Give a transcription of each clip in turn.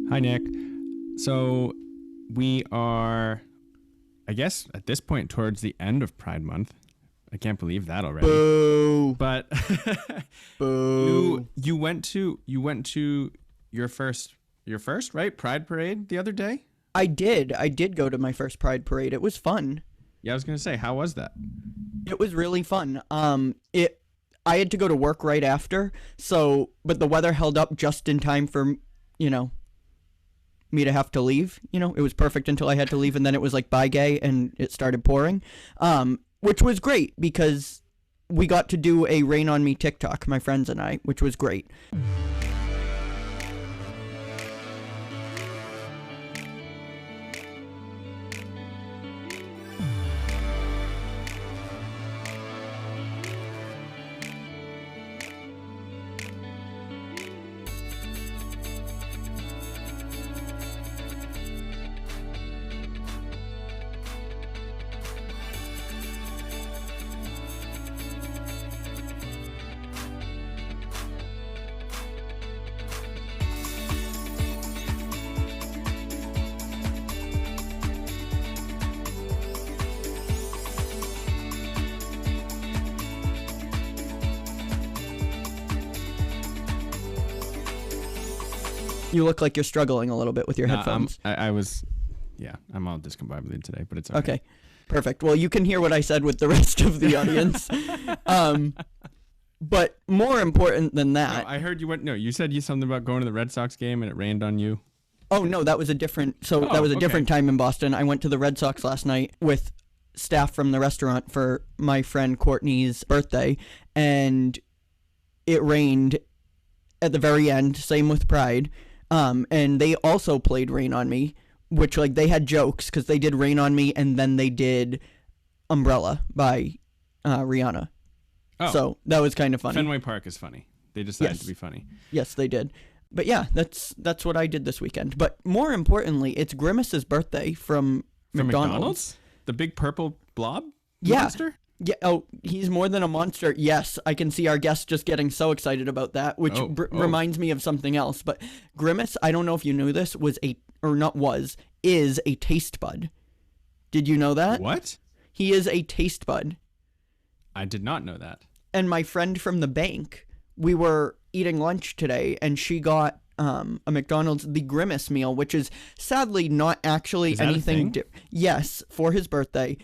Hi, Nick. So we are, I guess, at this point towards the end of Pride Month. I can't believe that already. Boo. But Boo. you went to your first right Pride parade the other day. I did go to my first Pride parade. It was fun. Yeah, I was gonna say, how was that? It was really fun. I had to go to work right after, but the weather held up just in time for, me to have to leave. It was perfect until I had to leave, and then it was like bye gay and it started pouring, which was great because we got to do a Rain on Me TikTok, my friends and I, which was great. You look like you're struggling a little bit with your headphones. I'm all discombobulated today, but it's okay. Perfect. Well, you can hear what I said with the rest of the audience. But more important than that. No, I heard you said something about going to the Red Sox game and it rained on you. Oh, no, that was a different time in Boston. I went to the Red Sox last night with staff from the restaurant for my friend Courtney's birthday, and it rained at the very end, same with Pride. And they also played Rain on Me, which they had jokes because they did Rain on Me and then they did Umbrella by Rihanna. Oh. So that was kind of funny. Fenway Park is funny. They decided to be funny. Yes, they did. But yeah, that's what I did this weekend. But more importantly, it's Grimace's birthday from McDonald's. The big purple blob monster? Yeah. Oh, he's more than a monster. Yes, I can see our guest just getting so excited about that, which reminds me of something else. But Grimace, I don't know if you knew this, is a taste bud. Did you know that? What? He is a taste bud. I did not know that. And my friend from the bank, we were eating lunch today, and she got a McDonald's, the Grimace meal, which is sadly not actually anything. Yes, for his birthday.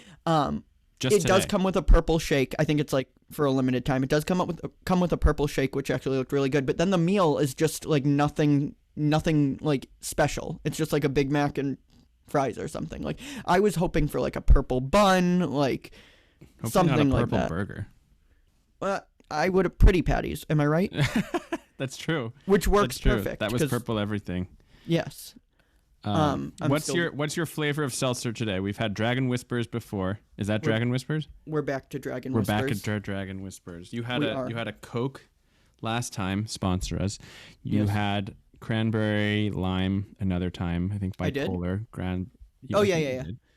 It does come with a purple shake. I think it's for a limited time. It does come with a purple shake, which actually looked really good. But then the meal is just nothing special. It's just a Big Mac and fries or something. I was hoping for a purple bun, something not a like that. Purple burger. I would have Pretty Patties. Am I right? That's true. Which works perfect. That was purple everything. Yes. What's your flavor of seltzer today? We've had Dragon Whispers before. Is that Dragon Whispers? We're back to Dragon Whispers. We're back to Dragon Whispers. You had a Coke last time. Sponsor us. You had cranberry lime another time. I think bipolar.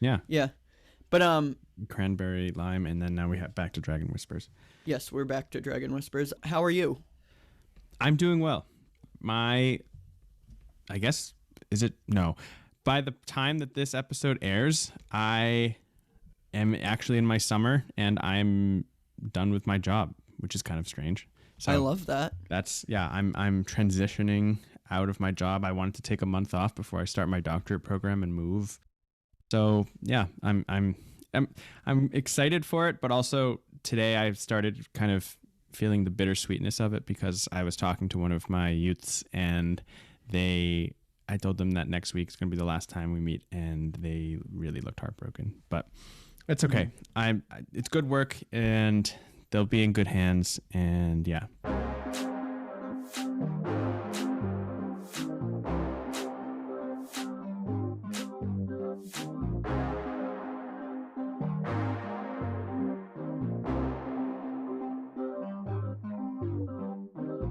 Yeah. But cranberry lime, and then now we have back to Dragon Whispers. Yes, we're back to Dragon Whispers. How are you? I'm doing well. I guess. By the time that this episode airs, I am actually in my summer and I'm done with my job, which is kind of strange. So I love that. I'm transitioning out of my job. I wanted to take a month off before I start my doctorate program and move. So yeah, I'm excited for it, but also today I've started kind of feeling the bittersweetness of it because I was talking to one of my youths and I told them that next week is going to be the last time we meet, and they really looked heartbroken. But it's okay. It's good work, and they'll be in good hands. And yeah.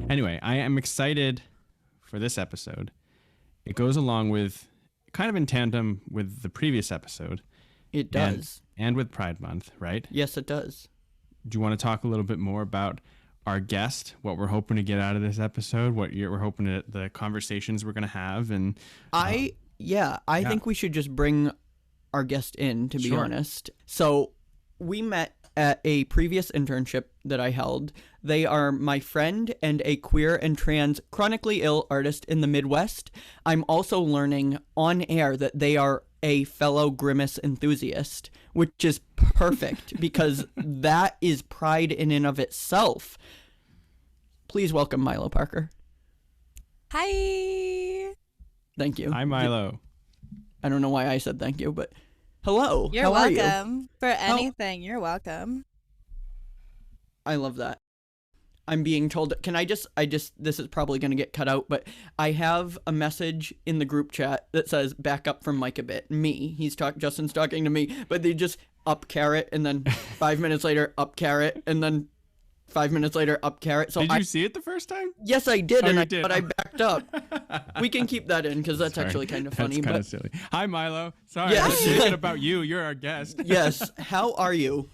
Anyway, I am excited for this episode. It goes along with, kind of in tandem with the previous episode. It does. And with Pride Month, right? Yes, it does. Do you want to talk a little bit more about our guest, what we're hoping to get out of this episode, we're hoping to, the conversations we're going to have. And I think we should just bring our guest in, to be honest. So we met at a previous internship that I held. They are my friend and a queer and trans chronically ill artist in the Midwest. I'm also learning on air that they are a fellow Grimace enthusiast, which is perfect because that is pride in and of itself. Please welcome Milo Parker. Hi. Thank you. Hi, Milo. I don't know why I said thank you, but hello. You're How welcome. Are you? For anything, you're welcome. I love that. I'm being told, this is probably going to get cut out, but I have a message in the group chat that says, back up from Mike a bit. Justin's talking to me, but they just up carrot, and then 5 minutes later, up carrot, and then 5 minutes later, up carrot. So did you see it the first time? Yes, I did, did. But I backed up. We can keep that in, because that's actually kind of funny. That's kind of silly. Hi, Milo. Sorry, yes. I was thinking about you. You're our guest. Yes. How are you?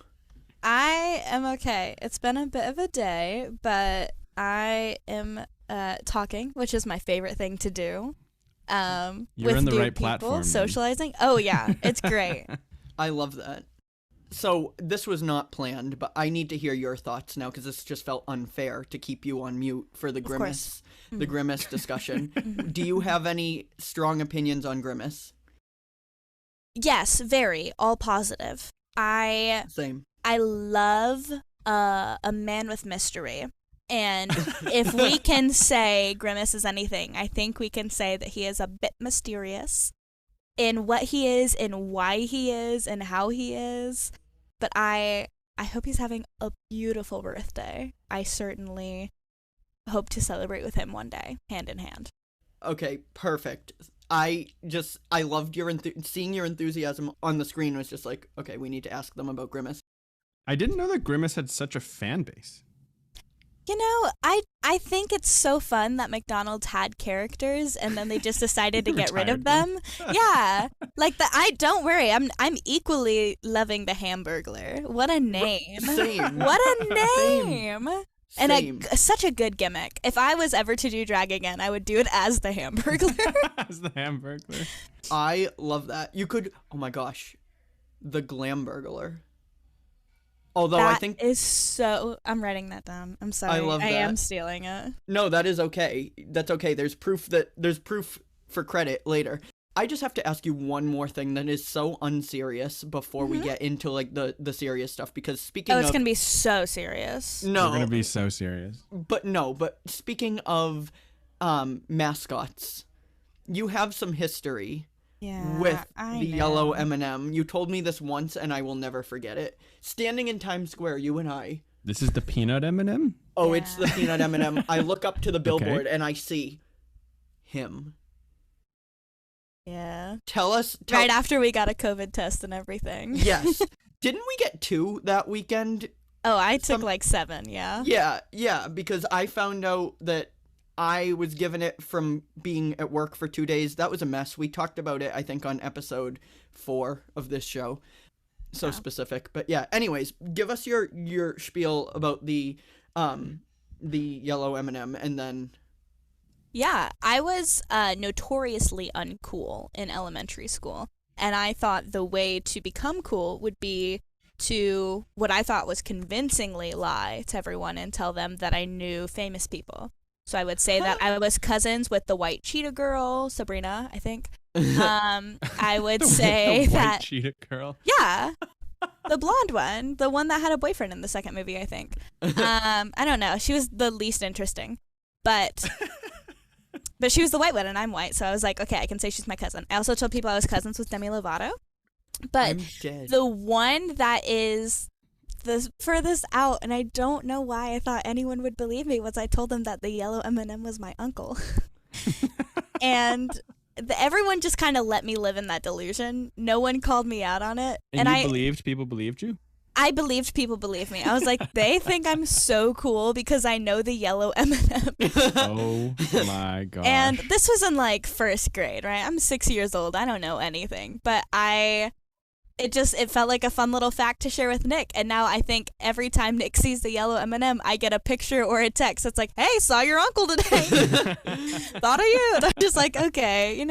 I am okay. It's been a bit of a day, but I am talking, which is my favorite thing to do. You're with in the new right people, platform. socializing. Oh yeah, it's great. I love that. So this was not planned, but I need to hear your thoughts now because this just felt unfair to keep you on mute for the Grimace, the Grimace discussion. Do you have any strong opinions on Grimace? Yes, very. All positive. Same. I love a man with mystery. And if we can say Grimace is anything, I think we can say that he is a bit mysterious in what he is and why he is and how he is. But I hope he's having a beautiful birthday. I certainly hope to celebrate with him one day, hand in hand. Okay, perfect. I loved seeing your enthusiasm on the screen was just like, okay, we need to ask them about Grimace. I didn't know that Grimace had such a fan base. You know, I think it's so fun that McDonald's had characters and then they just decided to get rid of them. Yeah. Like don't worry, I'm equally loving the Hamburglar. What a name. Same. What a name. Same. And such a good gimmick. If I was ever to do drag again, I would do it as the Hamburglar. As the Hamburglar. I love that. You could, oh my gosh, the Glamburglar. Although that I think is so. I'm writing that down. I'm sorry. I love that. I am stealing it. No, that is okay. That's okay. There's proof for credit later. I just have to ask you one more thing that is so unserious before we get into like the serious stuff because speaking it's gonna be so serious. No. We're gonna be so serious. But speaking of mascots, you have some history. Yeah, with I the know. yellow M&M. You told me this once and I will never forget it. Standing in Times Square, you and I. This is the peanut M&M? Oh, Yeah. it's the peanut M&M. I look up to the billboard and I see him. Yeah. Tell right after we got a COVID test and everything. Yes. Didn't we get 2 that weekend? Oh, I took like 7, yeah. Yeah, because I found out that I was given it from being at work for 2 days. That was a mess. We talked about it, I think, on episode 4 of this show. So specific. But yeah, anyways, give us your spiel about the yellow M&M and then... Yeah, I was notoriously uncool in elementary school. And I thought the way to become cool would be to what I thought was convincingly lie to everyone and tell them that I knew famous people. So I would say that I was cousins with the white cheetah girl, Sabrina, I think. I would say the that... white cheetah girl? Yeah. The blonde one. The one that had a boyfriend in the second movie, I think. I don't know. She was the least interesting. But she was the white one and I'm white. So I was like, okay, I can say she's my cousin. I also told people I was cousins with Demi Lovato. But the one that is... the furthest out, and I don't know why I thought anyone would believe me, was I told them that the yellow M&M was my uncle. And everyone just kind of let me live in that delusion. No one called me out on it. And you believed people believed you? I believed people believed me. I was like, they think I'm so cool because I know the yellow M&M. Oh my gosh. And this was in like first grade, right? I'm 6 years old. I don't know anything. But I it felt like a fun little fact to share with Nick. And now I think every time Nick sees the yellow M&M, I get a picture or a text that's like, hey, saw your uncle today. Thought of you. And I'm just like, okay,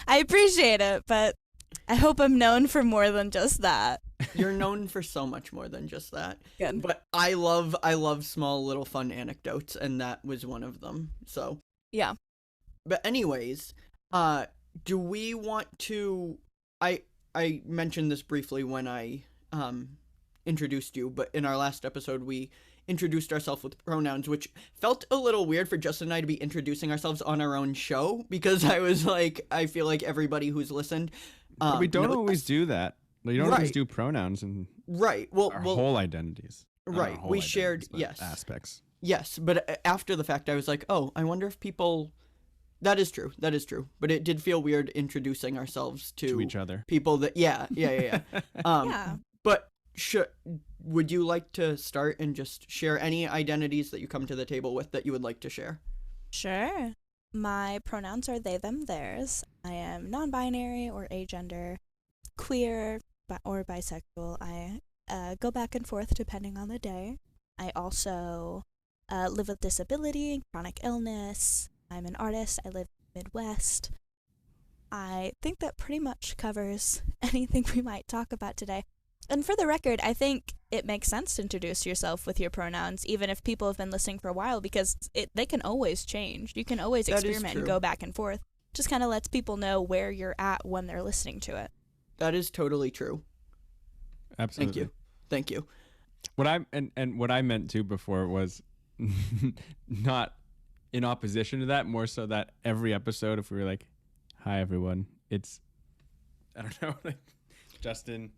I appreciate it, but I hope I'm known for more than just that. You're known for so much more than just that. Good. But I love small little fun anecdotes, and that was one of them. So yeah. But anyways, do we want to? I mentioned this briefly when I introduced you, but in our last episode we introduced ourselves with pronouns, which felt a little weird for Justin and I to be introducing ourselves on our own show, because I was like, I feel like everybody who's listened. But we don't always do that. You don't always do pronouns and our whole identities. Right. We shared aspects. Yes, but after the fact, I was like, oh, I wonder if people. That is true. But it did feel weird introducing ourselves to each other. People that, yeah. Yeah. But would you like to start and just share any identities that you come to the table with that you would like to share? Sure. My pronouns are they, them, theirs. I am non-binary or agender, queer or bisexual. I go back and forth depending on the day. I also live with disability, chronic illness. I'm an artist. I live in the Midwest. I think that pretty much covers anything we might talk about today. And for the record, I think it makes sense to introduce yourself with your pronouns, even if people have been listening for a while, because they can always change. You can always experiment and go back and forth. Just kind of lets people know where you're at when they're listening to it. That is totally true. Absolutely. Thank you. What I meant to before was not in opposition to that, more so that every episode, if we were like, hi everyone, it's, I don't know, like Justin,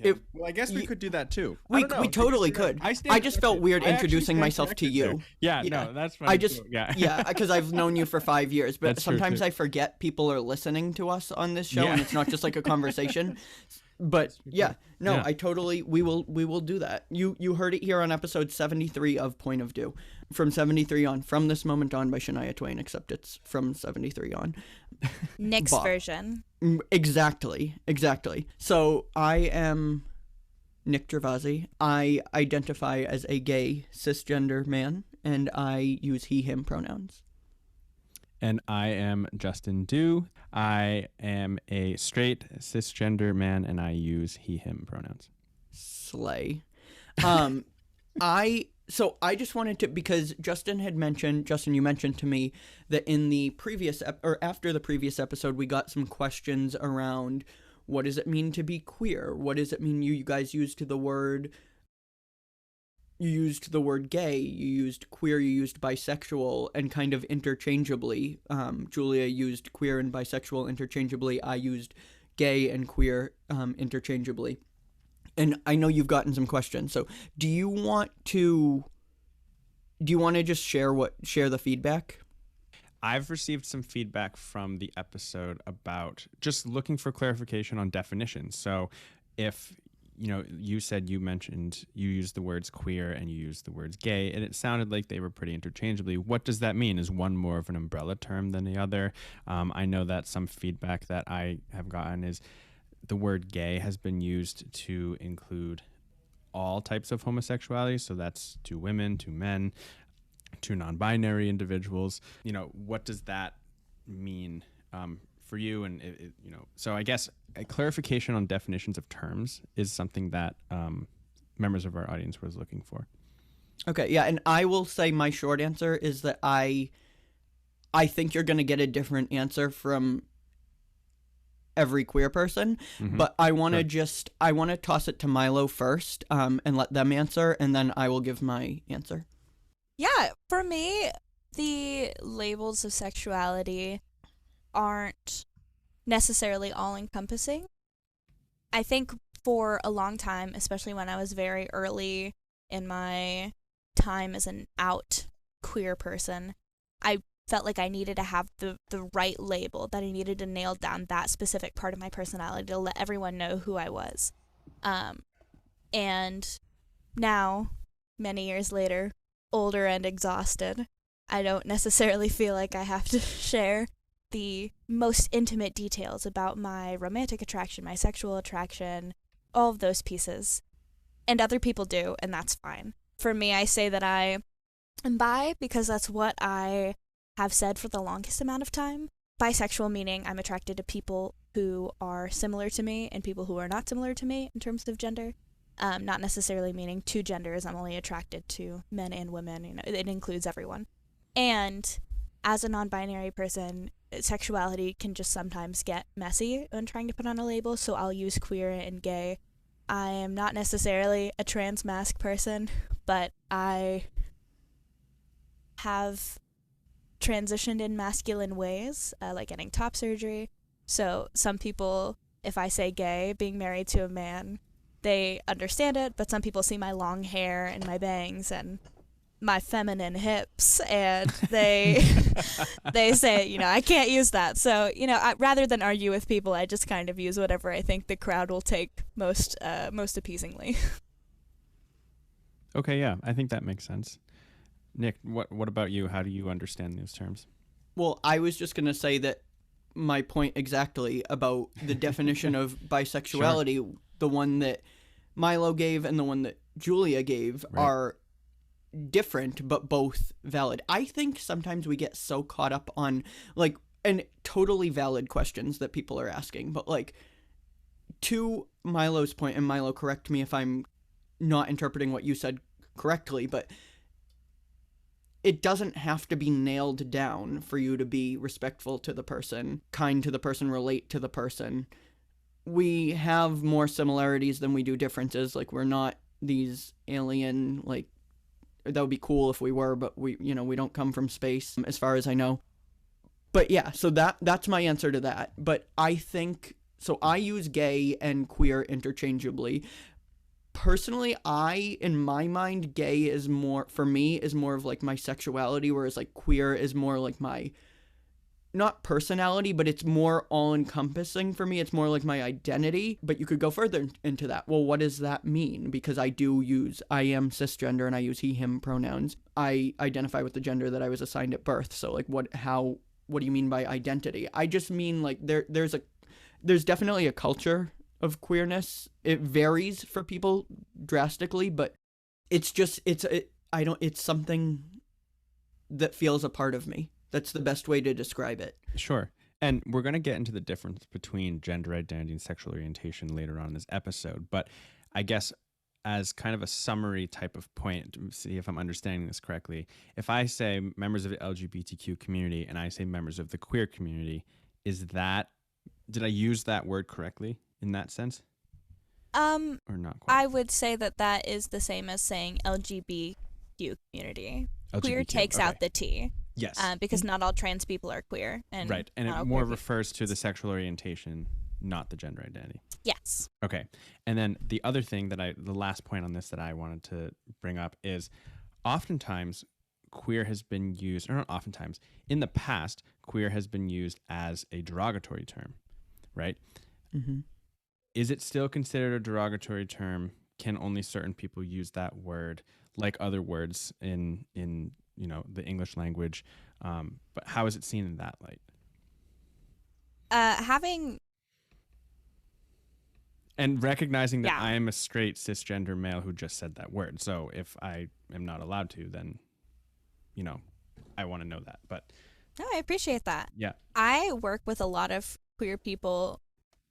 well, I guess we could do that too. We totally could. I just felt weird introducing myself to you. Yeah, no, that's fine. Yeah, because I've known you for 5 years, but sometimes I forget people are listening to us on this show, and it's not just like a conversation. But I totally, we will do that. You heard it here on episode 73 of Point of View. From 73 on, From This Moment On by Shania Twain, except it's from 73 on. Nick's version. Exactly. So I am Nick Gervasi. I identify as a gay cisgender man, and I use he, him pronouns. And I am Justin Dew. I am a straight cisgender man, and I use he, him pronouns. Slay. So I just wanted to, because Justin, you mentioned to me that in the previous, after the previous episode, we got some questions around what does it mean to be queer? What does it mean you guys used the word gay, you used queer, you used bisexual, and kind of interchangeably. Julia used queer and bisexual interchangeably. I used gay and queer interchangeably. And I know you've gotten some questions. So do you want to just share the feedback? I've received some feedback from the episode about just looking for clarification on definitions. So if you said you used the words queer and you used the words gay, and it sounded like they were pretty interchangeably. What does that mean? Is one more of an umbrella term than the other? I know that some feedback that I have gotten is the word gay has been used to include all types of homosexuality. So that's to women, to men, to non-binary individuals. What does that mean for you? And so I guess a clarification on definitions of terms is something that members of our audience was looking for. Okay, yeah, and I will say my short answer is that I think you're going to get a different answer from every queer person, but I want to toss it to Milo first and let them answer, and then I will give my answer. Yeah, for me, the labels of sexuality aren't necessarily all-encompassing. I think for a long time, especially when I was very early in my time as an out queer person, I felt like I needed to have the right label, that I needed to nail down that specific part of my personality to let everyone know who I was. And now, many years later, older and exhausted, I don't necessarily feel like I have to share the most intimate details about my romantic attraction, my sexual attraction, all of those pieces. And other people do, and that's fine. For me, I say that I am bi because that's what I have said for the longest amount of time. Bisexual meaning I'm attracted to people who are similar to me and people who are not similar to me in terms of gender. Not necessarily meaning two genders. I'm only attracted to men and women. You know, it includes everyone. And as a non-binary person, sexuality can just sometimes get messy when trying to put on a label, so I'll use queer and gay. I am not necessarily a trans masc person, but I have transitioned in masculine ways, like getting top surgery. So some people, if I say gay, being married to a man, they understand it, but some people see my long hair and my bangs and my feminine hips, and they say, you know, I can't use that. So, you know, rather than argue with people, I just kind of use whatever I think the crowd will take most appeasingly. Okay, yeah, I think that makes sense. Nick, what about you? How do you understand those terms? Well, I was just going to say that my point exactly about the definition of bisexuality, sure. The one that Milo gave and the one that Julia gave are different, but both valid. I think sometimes we get so caught up on, like, and totally valid questions that people are asking, but, like, to Milo's point, and Milo, correct me if I'm not interpreting what you said correctly, but it doesn't have to be nailed down for you to be respectful to the person, kind to the person, relate to the person. We have more similarities than we do differences. Like, we're not these alien, like, that would be cool if we were, but we don't come from space, as far as I know. But yeah, so that's my answer to that. But I think, so I use gay and queer interchangeably. Personally, in my mind, gay is more, for me, is more of like my sexuality, whereas like queer is more like my, not personality, but it's more all-encompassing for me. It's more like my identity, but you could go further into that. Well, what does that mean? Because I am cisgender and I use he, him pronouns. I identify with the gender that I was assigned at birth. So like what do you mean by identity? I just mean like there's definitely a culture of queerness. It varies for people drastically, but it's something that feels a part of me. That's the best way to describe it. Sure. And we're going to get into the difference between gender identity and sexual orientation later on in this episode. But I guess as kind of a summary type of point, to see if I'm understanding this correctly, if I say members of the LGBTQ community and I say members of the queer community, did I use that word correctly in that sense? Or not quite? I would say that is the same as saying LGBTQ community. Queer takes out the T. Yes. Because not all trans people are queer. And right. And it more refers to the sexual orientation, not the gender identity. Yes. Okay. And then the other thing the last point on this that I wanted to bring up is oftentimes queer has been used, or not oftentimes, in the past, queer has been used as a derogatory term, right? Mm-hmm. Is it still considered a derogatory term? Can only certain people use that word, like other words in the English language? But how is it seen in that light? And recognizing that I am a straight cisgender male who just said that word. So if I am not allowed to, then, I want to know that. But no, I appreciate that. Yeah. I work with a lot of queer people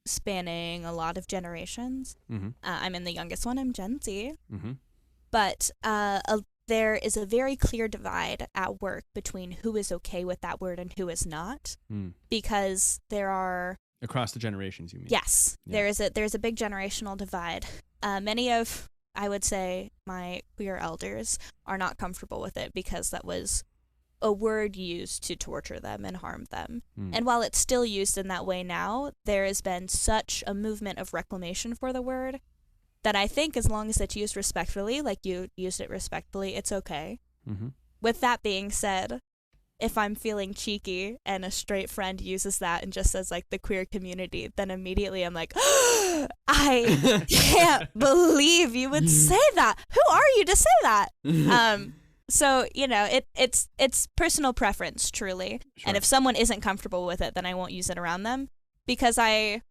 spanning a lot of generations. Mm-hmm. I'm in the youngest one. I'm Gen Z. Mm-hmm. But there is a very clear divide at work between who is okay with that word and who is not, because there are across the generations. You mean? Yes, yeah. There's a big generational divide. Many of, I would say, my queer elders are not comfortable with it because that was a word used to torture them and harm them. And while it's still used in that way now, there has been such a movement of reclamation for the word that I think as long as it's used respectfully, like you used it respectfully, it's okay. Mm-hmm. With that being said, if I'm feeling cheeky and a straight friend uses that and just says like the queer community, then immediately I'm like, I can't believe you would say that. Who are you to say that? So, it's personal preference, truly. Sure. And if someone isn't comfortable with it, then I won't use it around them. Because I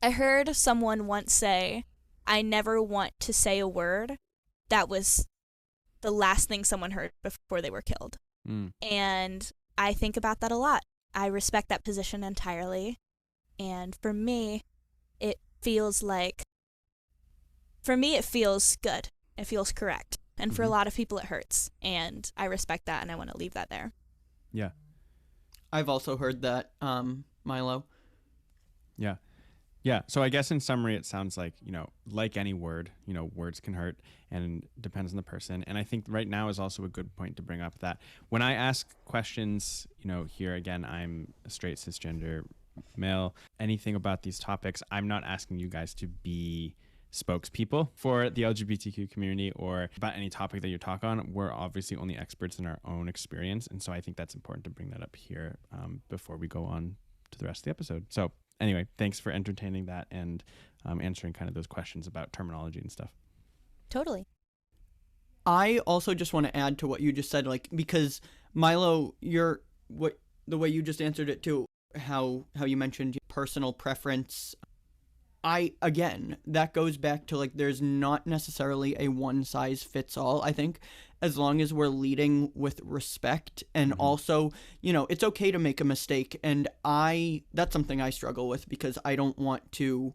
heard someone once say, I never want to say a word that was the last thing someone heard before they were killed. And I think about that a lot. I respect that position entirely. And for me, it feels good. It feels correct. And for a lot of people, it hurts. And I respect that, and I want to leave that there. Yeah. I've also heard that, Milo. Yeah. Yeah. So I guess in summary, it sounds like, like any word, words can hurt and depends on the person. And I think right now is also a good point to bring up that when I ask questions, here again, I'm a straight cisgender male, anything about these topics, I'm not asking you guys to be spokespeople for the LGBTQ community or about any topic that you talk on. We're obviously only experts in our own experience. And so I think that's important to bring that up here before we go on to the rest of the episode. So anyway, thanks for entertaining that and answering kind of those questions about terminology and stuff. Totally. I also just want to add to what you just said, because Milo, the way you just answered it too, how you mentioned personal preference. Again, that goes back to there's not necessarily a one size fits all. I think as long as we're leading with respect and also, it's okay to make a mistake. And that's something I struggle with because I don't want to,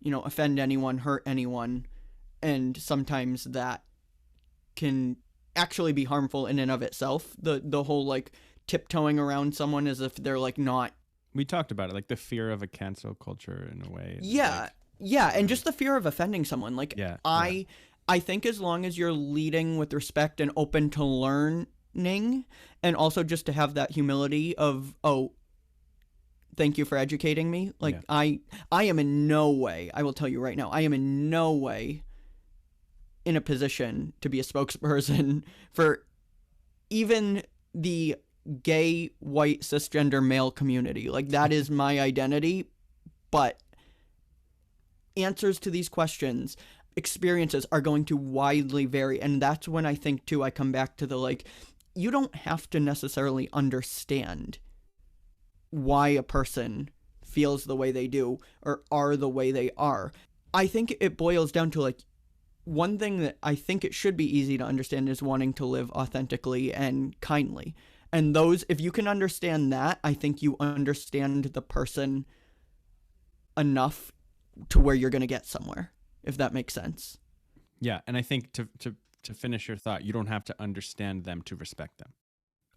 offend anyone, hurt anyone. And sometimes that can actually be harmful in and of itself. The whole tiptoeing around someone as if they're not. We talked about it, the fear of a cancel culture in a way. Yeah. And just the fear of offending someone. I think as long as you're leading with respect and open to learning, and also just to have that humility of, oh, thank you for educating me. I am in no way, I will tell you right now, I am in no way in a position to be a spokesperson for even the gay, white, cisgender male community. That is my identity. But answers to these questions, experiences are going to widely vary. And that's when I think, too, I come back to the, you don't have to necessarily understand why a person feels the way they do or are the way they are. I think it boils down to, one thing that I think it should be easy to understand is wanting to live authentically and kindly. And if you can understand that, I think you understand the person enough to where you're going to get somewhere, if that makes sense. Yeah, and I think to finish your thought, you don't have to understand them to respect them.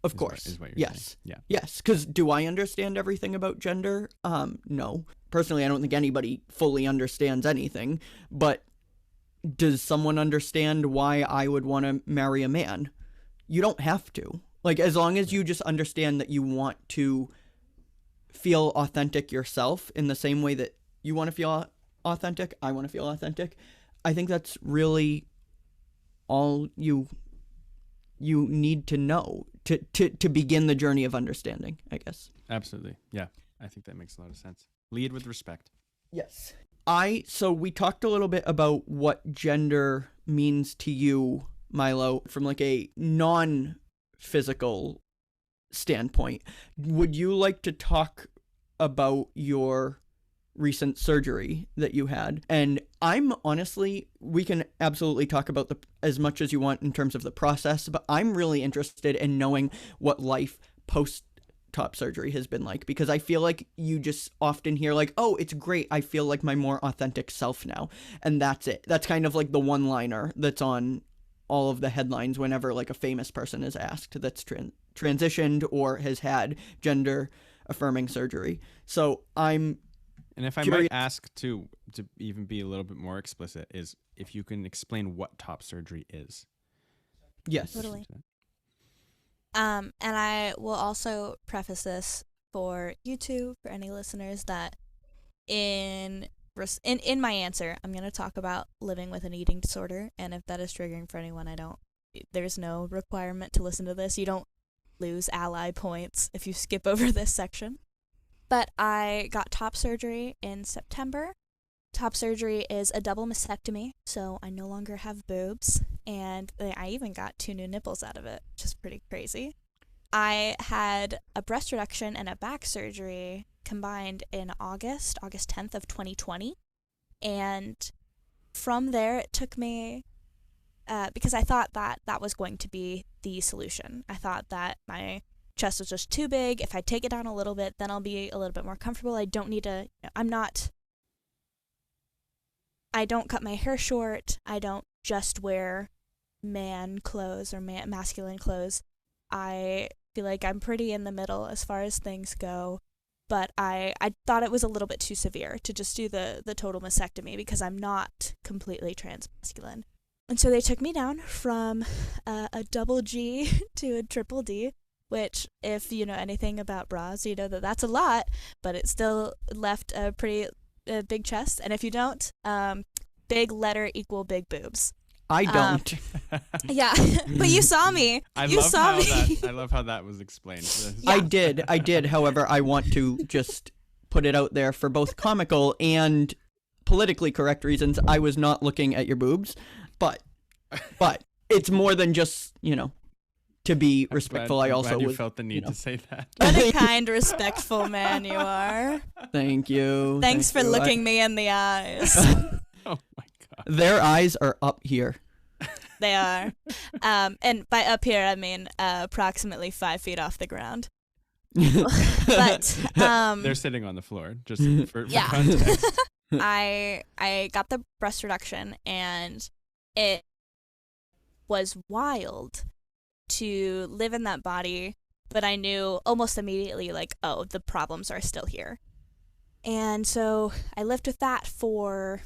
Of course. Is what you're saying. Yeah. Yes, because do I understand everything about gender? No. Personally, I don't think anybody fully understands anything, but does someone understand why I would want to marry a man? You don't have to. As long as you just understand that you want to feel authentic yourself in the same way that you want to feel authentic, I want to feel authentic, I think that's really all you need to know to begin the journey of understanding, I guess. Absolutely. Yeah, I think that makes a lot of sense. Lead with respect. Yes. So we talked a little bit about what gender means to you, Milo, from a non-physical standpoint. Would you like to talk about your recent surgery that you had? And I'm honestly, we can absolutely talk about as much as you want in terms of the process, but I'm really interested in knowing what life post-top surgery has been like, because I feel like you just often hear oh, it's great, I feel like my more authentic self now, and that's it. That's kind of the one-liner that's on all of the headlines whenever a famous person is asked that's transitioned or has had gender affirming surgery. So I'm And if I curious. might ask to even be a little bit more explicit, is if you can explain what top surgery is. Yes. Totally. And I will also preface this for YouTube, for any listeners, that in my answer, I'm going to talk about living with an eating disorder, and if that is triggering for anyone, there's no requirement to listen to this. You don't lose ally points if you skip over this section. But I got top surgery in September, top surgery is a double mastectomy, so I no longer have boobs, and I even got 2 new nipples out of it, which is pretty crazy. I had a breast reduction and a back surgery combined in August 10th of 2020, and from there it took me, because I thought that was going to be the solution. I thought that my chest was just too big. If I take it down a little bit, then I'll be a little bit more comfortable. I don't need to, I don't cut my hair short. I don't just wear man clothes or masculine clothes. I feel like I'm pretty in the middle as far as things go. But I thought it was a little bit too severe to just do the total mastectomy because I'm not completely transmasculine. And so they took me down from a double G to a triple D, which, if you know anything about bras, you know that that's a lot, but it still left a pretty big chest. And if you don't, big letter equal big boobs. I don't. Yeah, but you saw me. I love how that was explained. Yeah. I did. However, I want to just put it out there for both comical and politically correct reasons. I was not looking at your boobs, but it's more than just, to be respectful. I'm I also glad you felt the need to say that. What a kind, respectful man you are. Thank you. Thanks for looking me in the eyes. Oh my God. Their eyes are up here. They are. And by up here, I mean approximately 5 feet off the ground. But they're sitting on the floor, just for context. I got the breast reduction, and it was wild to live in that body, but I knew almost immediately, like, oh, the problems are still here. And so I lived with that for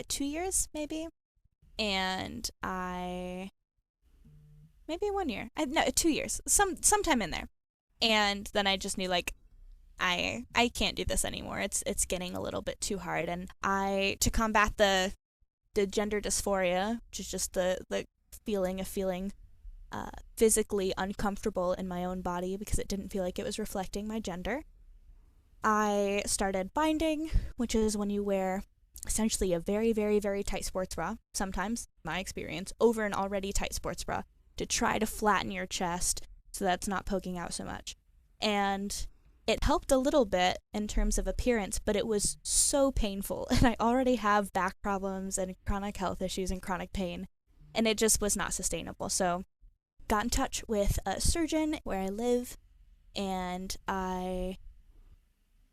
2 years, maybe. And maybe 1 year. No, 2 years. Sometime in there. And then I just knew, like, I can't do this anymore. It's getting a little bit too hard. And to combat the gender dysphoria, which is just the feeling of feeling physically uncomfortable in my own body because it didn't feel like it was reflecting my gender, I started binding, which is when you wear essentially a very, very, very tight sports bra, sometimes, my experience, over an already tight sports bra to try to flatten your chest so that's not poking out so much. And it helped a little bit in terms of appearance, but it was so painful. And I already have back problems and chronic health issues and chronic pain, and it just was not sustainable. So got in touch with a surgeon where I live, and I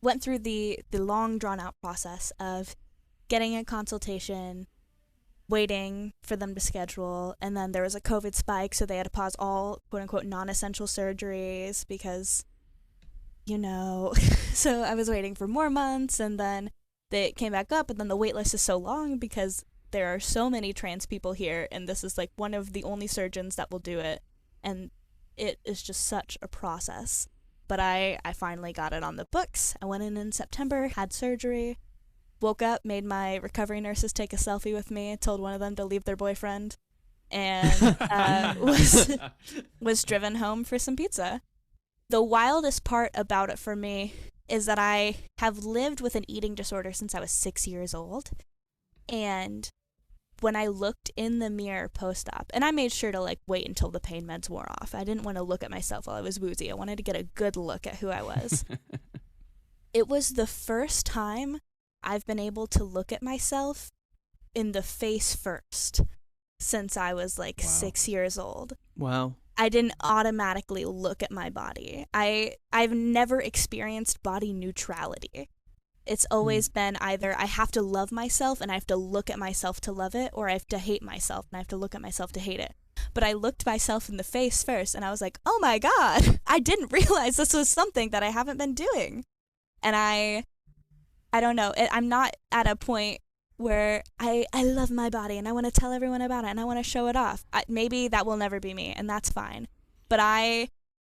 went through the long drawn-out process of getting a consultation, waiting for them to schedule, and then there was a COVID spike, so they had to pause all quote-unquote non-essential surgeries because, so I was waiting for more months, and then they came back up, and then the wait list is so long because there are so many trans people here, and this is like one of the only surgeons that will do it, and it is just such a process. But I finally got it on the books. I went in September, had surgery, woke up, made my recovery nurses take a selfie with me, told one of them to leave their boyfriend, and was driven home for some pizza. The wildest part about it for me is that I have lived with an eating disorder since I was 6 years old, and when I looked in the mirror post-op, and I made sure to wait until the pain meds wore off. I didn't want to look at myself while I was woozy. I wanted to get a good look at who I was. It was the first time I've been able to look at myself in the face first since I was 6 years old. Wow. I didn't automatically look at my body. I've never experienced body neutrality. It's always been either I have to love myself and I have to look at myself to love it, or I have to hate myself and I have to look at myself to hate it. But I looked myself in the face first, and I was like, oh my God, I didn't realize this was something that I haven't been doing. And I don't know, I'm not at a point where I love my body and I want to tell everyone about it and I want to show it off. Maybe that will never be me, and that's fine. But I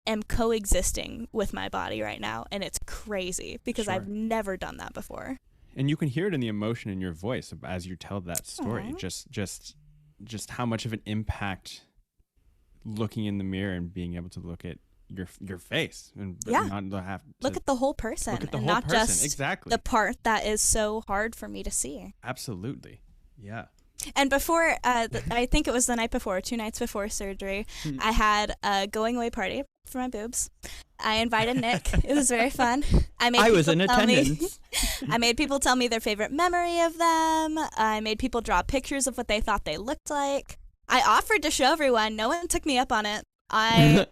am coexisting with my body right now, and it's crazy because I've never done that before. And you can hear it in the emotion in your voice as you tell that story. Just how much of an impact looking in the mirror and being able to look at your face and Yeah. not have to Look at the whole person, look at the and whole not person. just Exactly. the part that is so hard for me to see. Absolutely. Yeah. And before, I think it was the night before, 2 nights before surgery, I had a going away party for my boobs. I invited Nick. It was very fun. I was in attendance. I made people tell me their favorite memory of them. I made people draw pictures of what they thought they looked like. I offered to show everyone. No one took me up on it. I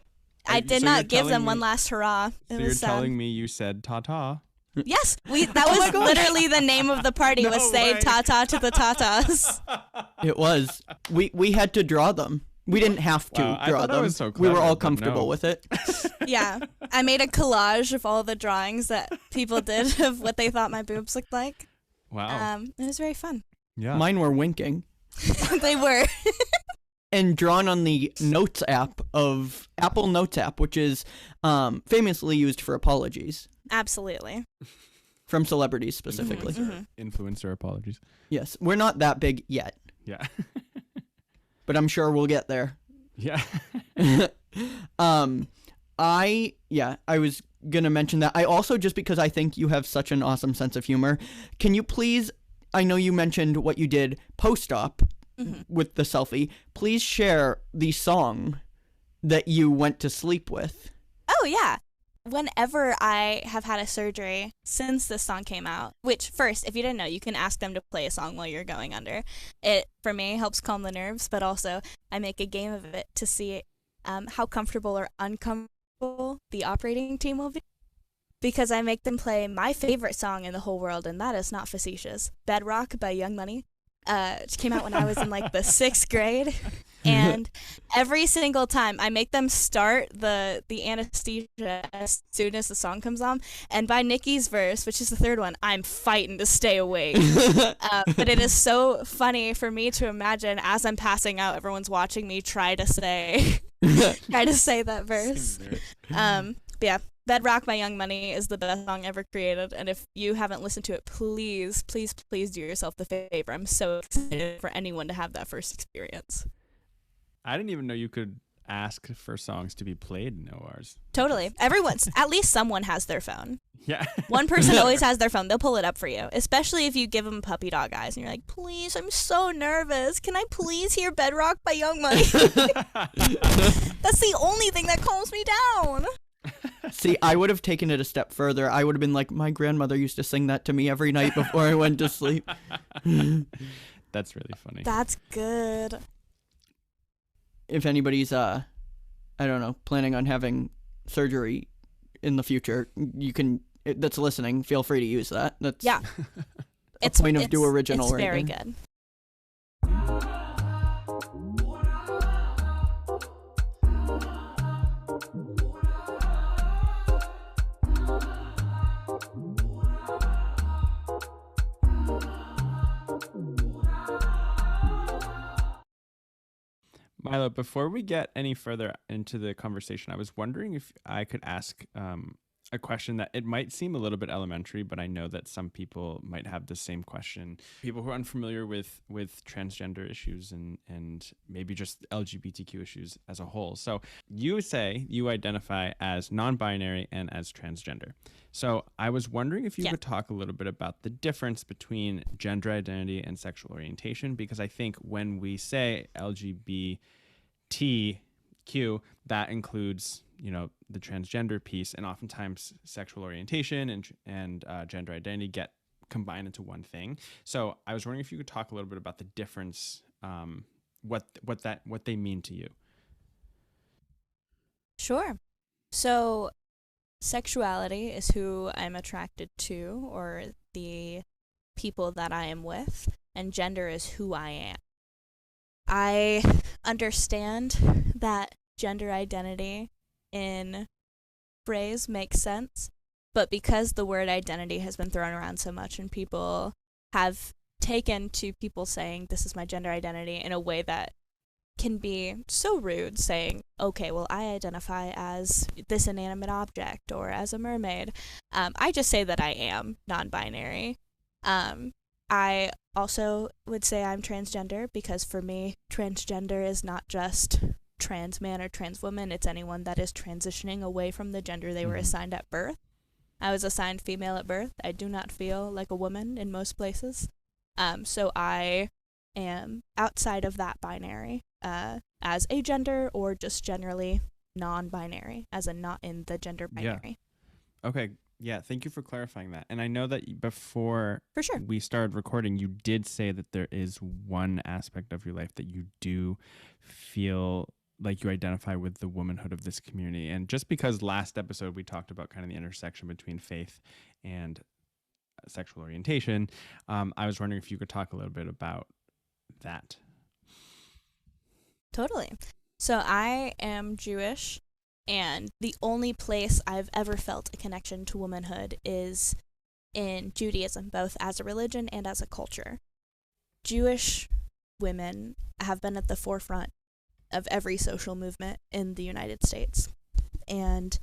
did So not you're give them telling one me- last hurrah. It So you're was telling me you said ta-ta? Yes, that was literally the name of the party. No was say way. ta-ta to the tatas. It was. We had to draw them. We didn't have to Wow, I draw thought that them. was so We were clever, all but comfortable no. with it. Yeah, I made a collage of all the drawings that people did of what they thought my boobs looked like. Wow. It was very fun. Yeah. Mine were winking. They were. And drawn on the Notes app of Apple Notes app, which is famously used for apologies Absolutely. from celebrities specifically. Influencer apologies. Yes, we're not that big yet, Yeah. but I'm sure we'll get there. Yeah. I was gonna mention that. I also, just because I think you have such an awesome sense of humor, can you please, I know you mentioned what you did post-op with the selfie, please share the song that you went to sleep with. Oh, yeah. Whenever I have had a surgery since this song came out, which first, if you didn't know, you can ask them to play a song while you're going under. It, for me, helps calm the nerves, but also I make a game of it to see how comfortable or uncomfortable the operating team will be. Because I make them play my favorite song in the whole world, and that is not facetious. Bedrock by Young Money. It came out when I was in like the 6th grade. And every single time I make them start the anesthesia as soon as the song comes on. And by Nikki's verse, which is the 3rd one, I'm fighting to stay awake. But it is so funny for me to imagine as I'm passing out, everyone's watching me try to say that verse. But yeah, Bedrock by Young Money is the best song ever created, and if you haven't listened to it, please, please, please do yourself the favor. I'm so excited for anyone to have that first experience. I didn't even know you could ask for songs to be played in ORs. Totally. Everyone's, at least someone has their phone. Yeah. One person always has their phone. They'll pull it up for you, especially if you give them puppy dog eyes, and you're like, please, I'm so nervous. Can I please hear Bedrock by Young Money? That's the only thing that calms me down. See, I would have taken it a step further. I would have been like, my grandmother used to sing that to me every night before I went to sleep. That's really funny. That's good. If anybody's, I don't know, planning on having surgery in the future, you can, that's listening, feel free to use that. That's Yeah. a point of do original it's right very there. good. Milo, before we get any further into the conversation, I was wondering if I could ask a question that it might seem a little bit elementary, but I know that some people might have the same question. People who are unfamiliar with transgender issues and maybe just LGBTQ issues as a whole. So you say you identify as non-binary and as transgender. So I was wondering if you could talk a little bit about the difference between gender identity and sexual orientation, because I think when we say LGBTQ, that includes, you know, the transgender piece, and oftentimes sexual orientation and gender identity get combined into one thing. So I was wondering if you could talk a little bit about the difference, what they mean to you. Sure. So sexuality is who I'm attracted to, or the people that I am with, and gender is who I am. I understand that gender identity in phrase makes sense, but because the word identity has been thrown around so much and people have taken to people saying this is my gender identity in a way that can be so rude, saying, okay, well, I identify as this inanimate object or as a mermaid. I just say that I am non-binary. I also would say I'm transgender because for me, transgender is not just trans man or trans woman. It's anyone that is transitioning away from the gender they were assigned at birth. I was assigned female at birth. I do not feel like a woman in most places. So I am outside of that binary as a gender, or just generally non-binary, as a not in the gender binary. Yeah. Okay. Yeah. Thank you for clarifying that. And I know that before For sure. we started recording, you did say that there is one aspect of your life that you do feel like you identify with the womanhood of this community. And just because last episode we talked about kind of the intersection between faith and sexual orientation, I was wondering if you could talk a little bit about that. Totally. So I am Jewish, and the only place I've ever felt a connection to womanhood is in Judaism, both as a religion and as a culture. Jewish women have been at the forefront of every social movement in the United States, and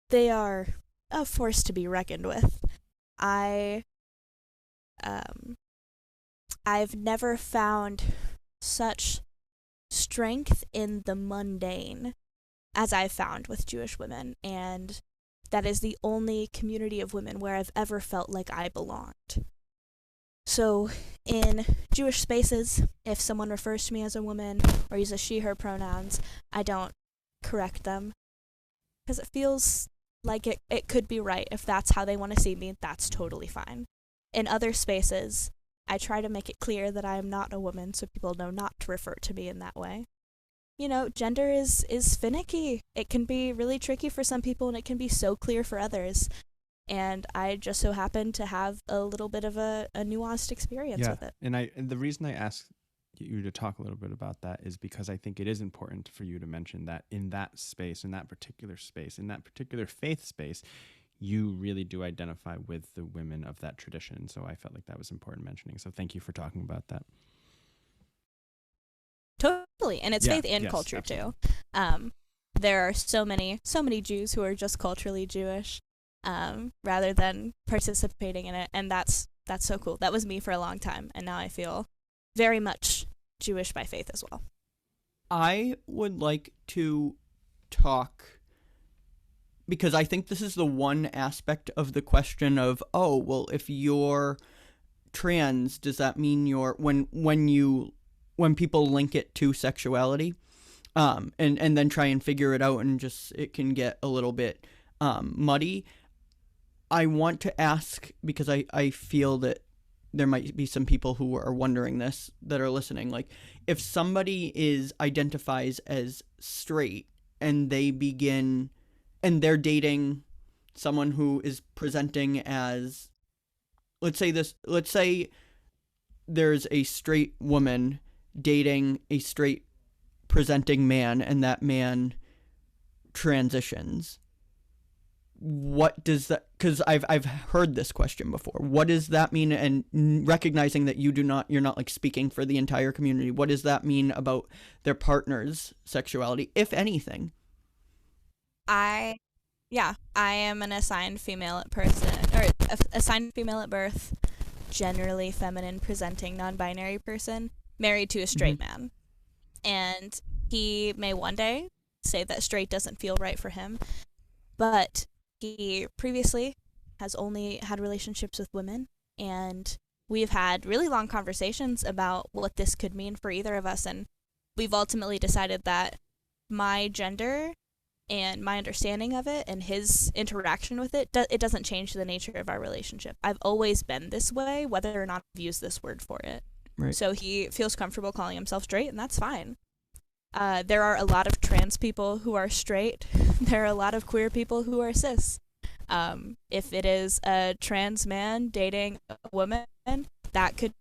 they are a force to be reckoned with. I've never found such strength in the mundane as I've found with Jewish women, and that is the only community of women where I've ever felt like I belonged. So in Jewish spaces, if someone refers to me as a woman or uses she, her pronouns, I don't correct them, because it feels like it could be right. If that's how they want to see me, that's totally fine. In other spaces, I try to make it clear that I am not a woman, so people know not to refer to me in that way. You know, gender is finicky. It can be really tricky for some people, and it can be so clear for others. And I just so happen to have a little bit of a nuanced experience with it. And the reason I asked you to talk a little bit about that is because I think it is important for you to mention that in that space, in that particular faith space, you really do identify with the women of that tradition. So I felt like that was important mentioning. So thank you for talking about that. Totally. And it's faith and culture absolutely. too. There are so many Jews who are just culturally Jewish, rather than participating in it. And that's so cool. That was me for a long time. And now I feel very much Jewish by faith as well. I would like to talk, because I think this is the one aspect of the question of, oh, well, if you're trans, does that mean you're, when people link it to sexuality, and then try and figure it out, and just, it can get a little bit muddy. I want to ask, because I feel that there might be some people who are wondering this that are listening, like, if somebody identifies as straight and they begin, and they're dating someone who is presenting as, let's say there's a straight woman dating a straight presenting man, and that man transitions. What does that, because I've heard this question before, what does that mean? And recognizing that you're not like speaking for the entire community, what does that mean about their partner's sexuality, if anything? I am an assigned female at assigned female at birth, generally feminine presenting non-binary person, married to a straight man. And he may one day say that straight doesn't feel right for him, but he previously has only had relationships with women, and we've had really long conversations about what this could mean for either of us, and we've ultimately decided that my gender and my understanding of it and his interaction with it, it doesn't change the nature of our relationship. I've always been this way, whether or not I've used this word for it. Right. So he feels comfortable calling himself straight, and that's fine. There are a lot of trans people who are straight. There are a lot of queer people who are cis. If it is a trans man dating a woman, that could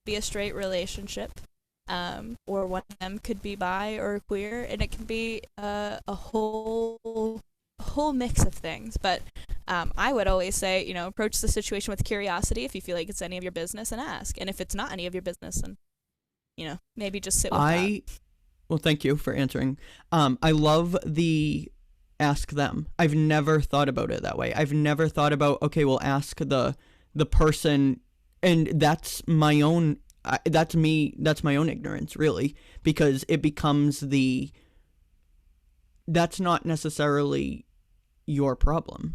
be a straight relationship. Or one of them could be bi or queer, and it can be a whole mix of things. But I would always say, approach the situation with curiosity. If you feel like it's any of your business, and ask. And if it's not any of your business, then maybe just sit with that. Well, thank you for answering. I love the ask them. I've never thought about it that way. I've never thought about, okay, well, ask the person, and that's my own. That's my own ignorance, really, because it becomes that's not necessarily your problem.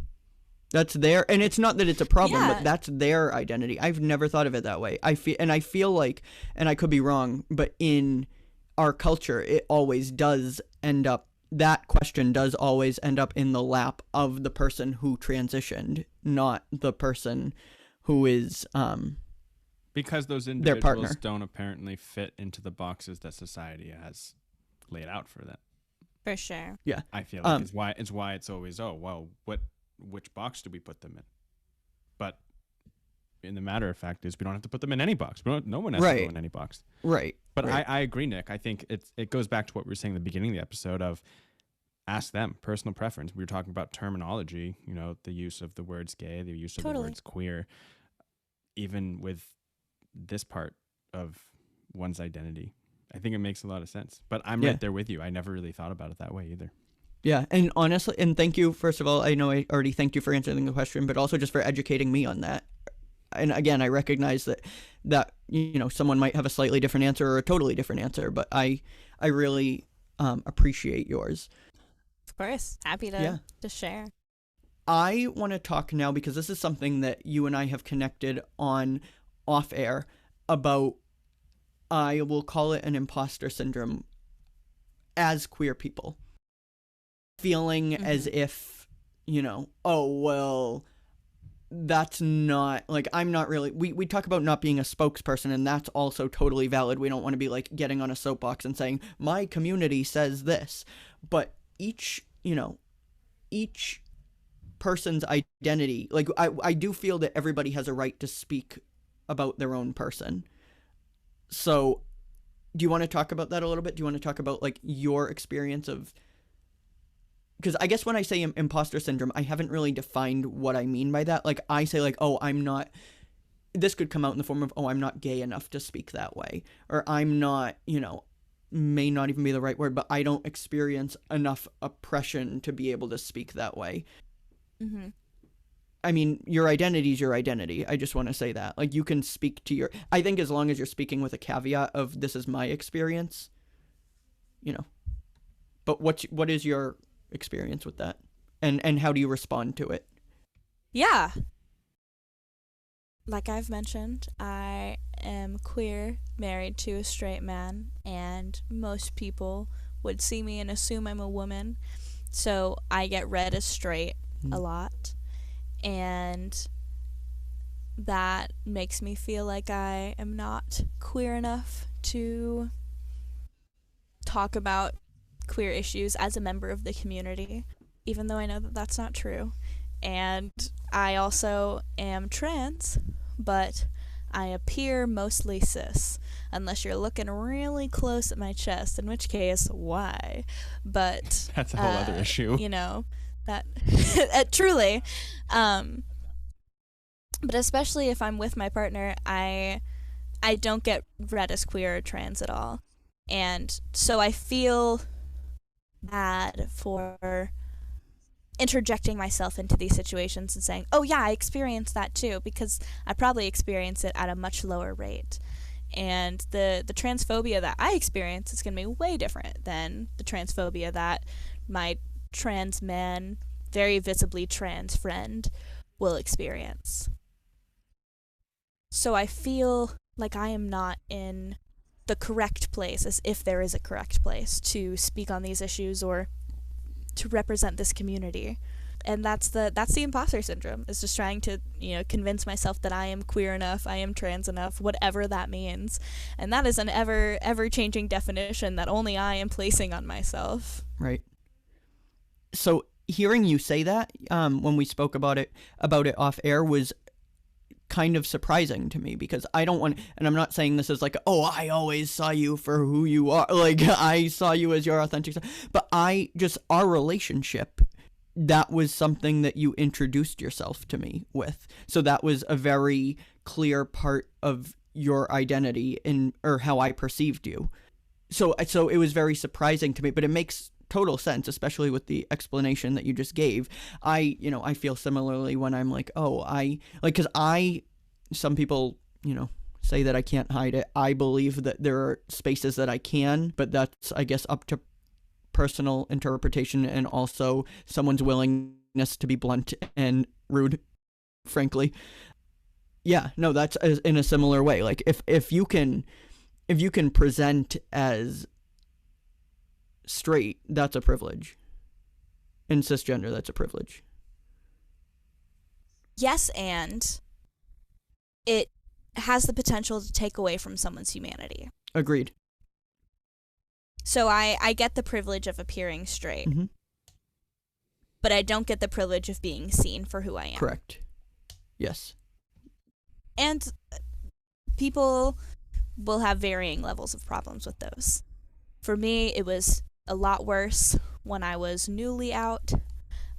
That's their, and it's not that it's a problem, but that's their identity. I've never thought of it that way. I feel like, and I could be wrong, but in our culture, it always does end up, that question does always end up in the lap of the person who transitioned, not the person who is because those their partner. individuals don't apparently fit into the boxes that society has laid out for them. For sure. Yeah. I feel like it's why it's always, which box do we put them in? But in the matter of fact is we don't have to put them in any box. No one has to go in any box. Right. But I agree, Nick. I think it goes back to what we were saying at the beginning of the episode of ask them, personal preference. We were talking about terminology, the use of the words gay, the use of the words queer, even with this part of one's identity. I think it makes a lot of sense. But I'm right there with you. I never really thought about it that way either. Yeah, and honestly, and thank you, first of all, I know I already thanked you for answering the question, but also just for educating me on that. And again, I recognize that someone might have a slightly different answer or a totally different answer, but I really appreciate yours. Of course. Happy to share. I want to talk now, because this is something that you and I have connected on off air about, I will call it an imposter syndrome as queer people. Feeling as if, oh, well, that's not, like, I'm not really, we talk about not being a spokesperson, and that's also totally valid. We don't want to be, like, getting on a soapbox and saying, my community says this. But each person's identity, like, I do feel that everybody has a right to speak about their own person. So, do you want to talk about that a little bit? Do you want to talk about, like, your experience of, because I guess when I say imposter syndrome, I haven't really defined what I mean by that. Like, I say, like, oh, I'm not, this could come out in the form of, oh, I'm not gay enough to speak that way. Or I'm not, may not even be the right word, but I don't experience enough oppression to be able to speak that way. Mm-hmm. I mean, your identity is your identity. I just want to say that. Like, you can speak to I think as long as you're speaking with a caveat of, this is my experience, But what is your experience with that? And how do you respond to it? Yeah. Like I've mentioned, I am queer, married to a straight man, and most people would see me and assume I'm a woman. So I get read as straight a lot. And that makes me feel like I am not queer enough to talk about queer issues as a member of the community, even though I know that that's not true. And I also am trans, but I appear mostly cis, unless you're looking really close at my chest, in which case, why? But that's a whole other issue. That truly. But especially if I'm with my partner, I don't get read as queer or trans at all. And so I feel bad for interjecting myself into these situations and saying, oh yeah, I experienced that too, because I probably experience it at a much lower rate. And the transphobia that I experience is going to be way different than the transphobia that my trans man, very visibly trans friend will experience. So I feel like I am not in the correct place, as if there is a correct place to speak on these issues or to represent this community. And that's the imposter syndrome, is just trying to, convince myself that I am queer enough, I am trans enough, whatever that means. And that is an ever changing definition that only I am placing on myself. Right. So hearing you say that, when we spoke about it off air, was kind of surprising to me, because I don't want, and I'm not saying this as like, oh, I always saw you for who you are, like I saw you as your authentic self, but our relationship, that was something that you introduced yourself to me with. So that was a very clear part of your identity or how I perceived you. So it was very surprising to me, but it makes total sense, especially with the explanation that you just gave. I feel similarly when I'm like, some people, say that I can't hide it. I believe that there are spaces that I can, but that's, I guess, up to personal interpretation and also someone's willingness to be blunt and rude, frankly. Yeah, no, that's in a similar way. Like if you can present as straight, that's a privilege. In cisgender, that's a privilege. Yes, and it has the potential to take away from someone's humanity. Agreed. So I get the privilege of appearing straight, Mm-hmm. but I don't get the privilege of being seen for who I am. Correct. Yes. And people will have varying levels of problems with those. For me, it was a lot worse when I was newly out.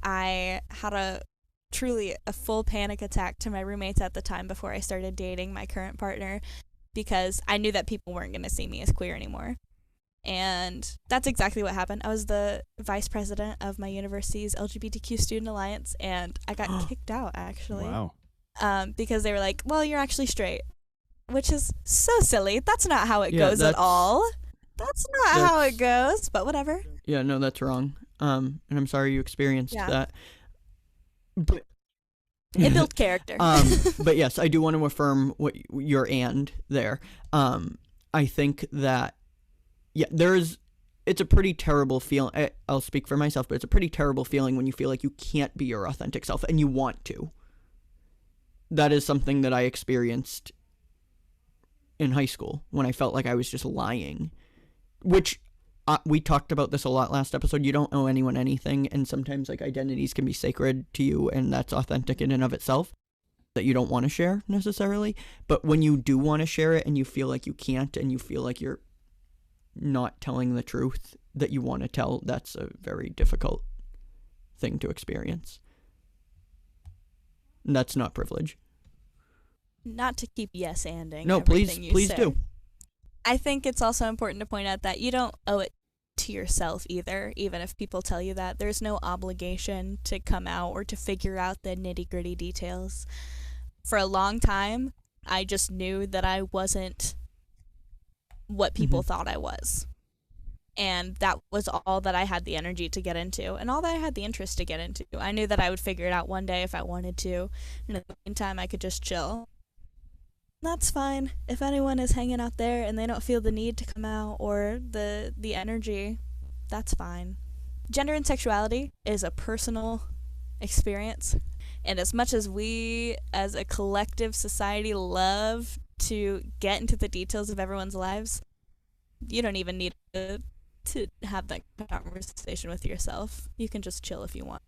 I had a full panic attack to my roommates at the time before I started dating my current partner, because I knew that people weren't going to see me as queer anymore. And that's exactly what happened. I was the vice president of my university's LGBTQ Student Alliance, and I got kicked out, actually. Wow. Because they were like, well, you're actually straight, which is so silly. That's not how it goes at all. That's not how it goes, but whatever. Yeah, no, that's wrong. And I'm sorry you experienced that. But it built character. But yes, I do want to affirm what your and there. I think that, it's a pretty terrible feeling. I'll speak for myself, but it's a pretty terrible feeling when you feel like you can't be your authentic self and you want to. That is something that I experienced in high school when I felt like I was just lying, which we talked about this a lot last episode. You don't owe anyone anything, and sometimes like identities can be sacred to you, and that's authentic in and of itself, that you don't want to share necessarily. But when you do want to share it and you feel like you can't, and you feel like you're not telling the truth that you want to tell, that's a very difficult thing to experience. And that's not privilege. Not to keep yes-anding. No, please do. I think it's also important to point out that you don't owe it to yourself either, even if people tell you that. There's no obligation to come out or to figure out the nitty-gritty details. For a long time, I just knew that I wasn't what people thought I was. And that was all that I had the energy to get into, and all that I had the interest to get into. I knew that I would figure it out one day if I wanted to, and in the meantime, I could just chill. That's fine. If anyone is hanging out there and they don't feel the need to come out or the energy, that's fine. Gender and sexuality is a personal experience, and as much as we as a collective society love to get into the details of everyone's lives, you don't even need to have that conversation with yourself. You can just chill if you want.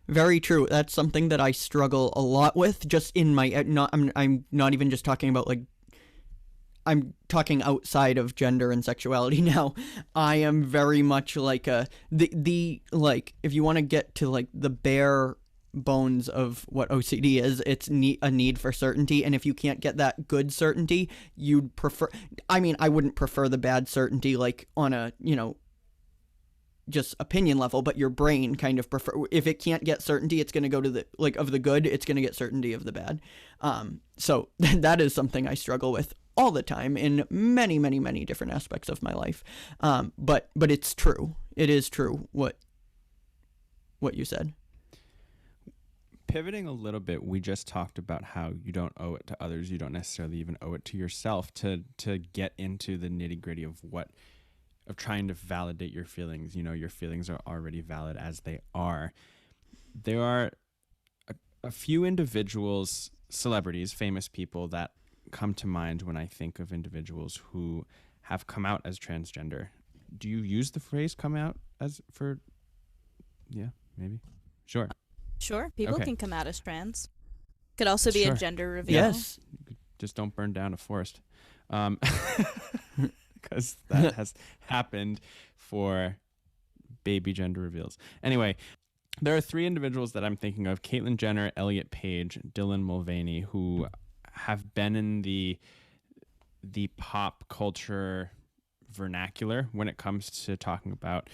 Very true. That's something that I struggle a lot with. Just in my I'm not even just talking about like, I'm talking outside of gender and sexuality now. I am very much like the like, if you want to get to like the bare bones of what OCD is, it's a need for certainty, and if you can't get that good certainty, you'd prefer, I mean, I wouldn't prefer the bad certainty like on a, just opinion level, but your brain kind of prefer, if it can't get certainty, it's going to go to the like of the good, it's going to get certainty of the bad. So that is something I struggle with all the time in many, many, many different aspects of my life. But it's true. It is true what you said. Pivoting a little bit, we just talked about how you don't owe it to others. You don't necessarily even owe it to yourself to get into the nitty-gritty of trying to validate your feelings. Your feelings are already valid as they are. There are a few individuals, celebrities, famous people that come to mind when I think of individuals who have come out as transgender. Do you use the phrase come out as for? Yeah, maybe. Sure. Sure, people can come out as trans. Could also be a gender reveal. Yes. Just don't burn down a forest. Because that has happened for baby gender reveals. Anyway, there are three individuals that I'm thinking of: Caitlyn Jenner, Elliot Page, Dylan Mulvaney, who have been in the pop culture vernacular when it comes to talking about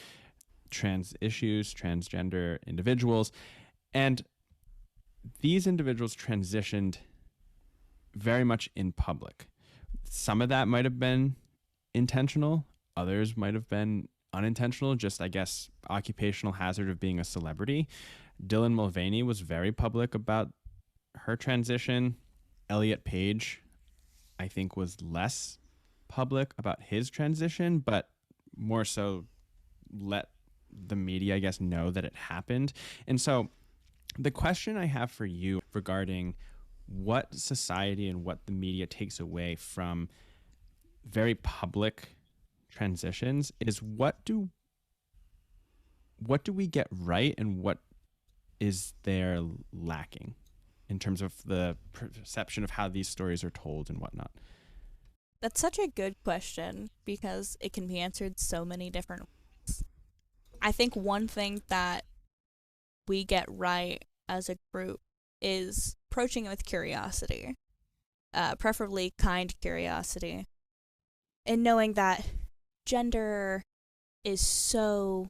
trans issues, transgender individuals. And these individuals transitioned very much in public. Some of that might have been intentional. Others might have been unintentional, just I guess occupational hazard of being a celebrity. Dylan Mulvaney was very public about her transition. Elliot Page, I think, was less public about his transition, but more so let the media, I guess, know that it happened. And so the question I have for you regarding what society and what the media takes away from very public transitions is what do we get right and what is there lacking in terms of the perception of how these stories are told and whatnot? That's such a good question because it can be answered so many different ways. I think one thing that we get right as a group is approaching it with curiosity, preferably kind curiosity, and knowing that gender is so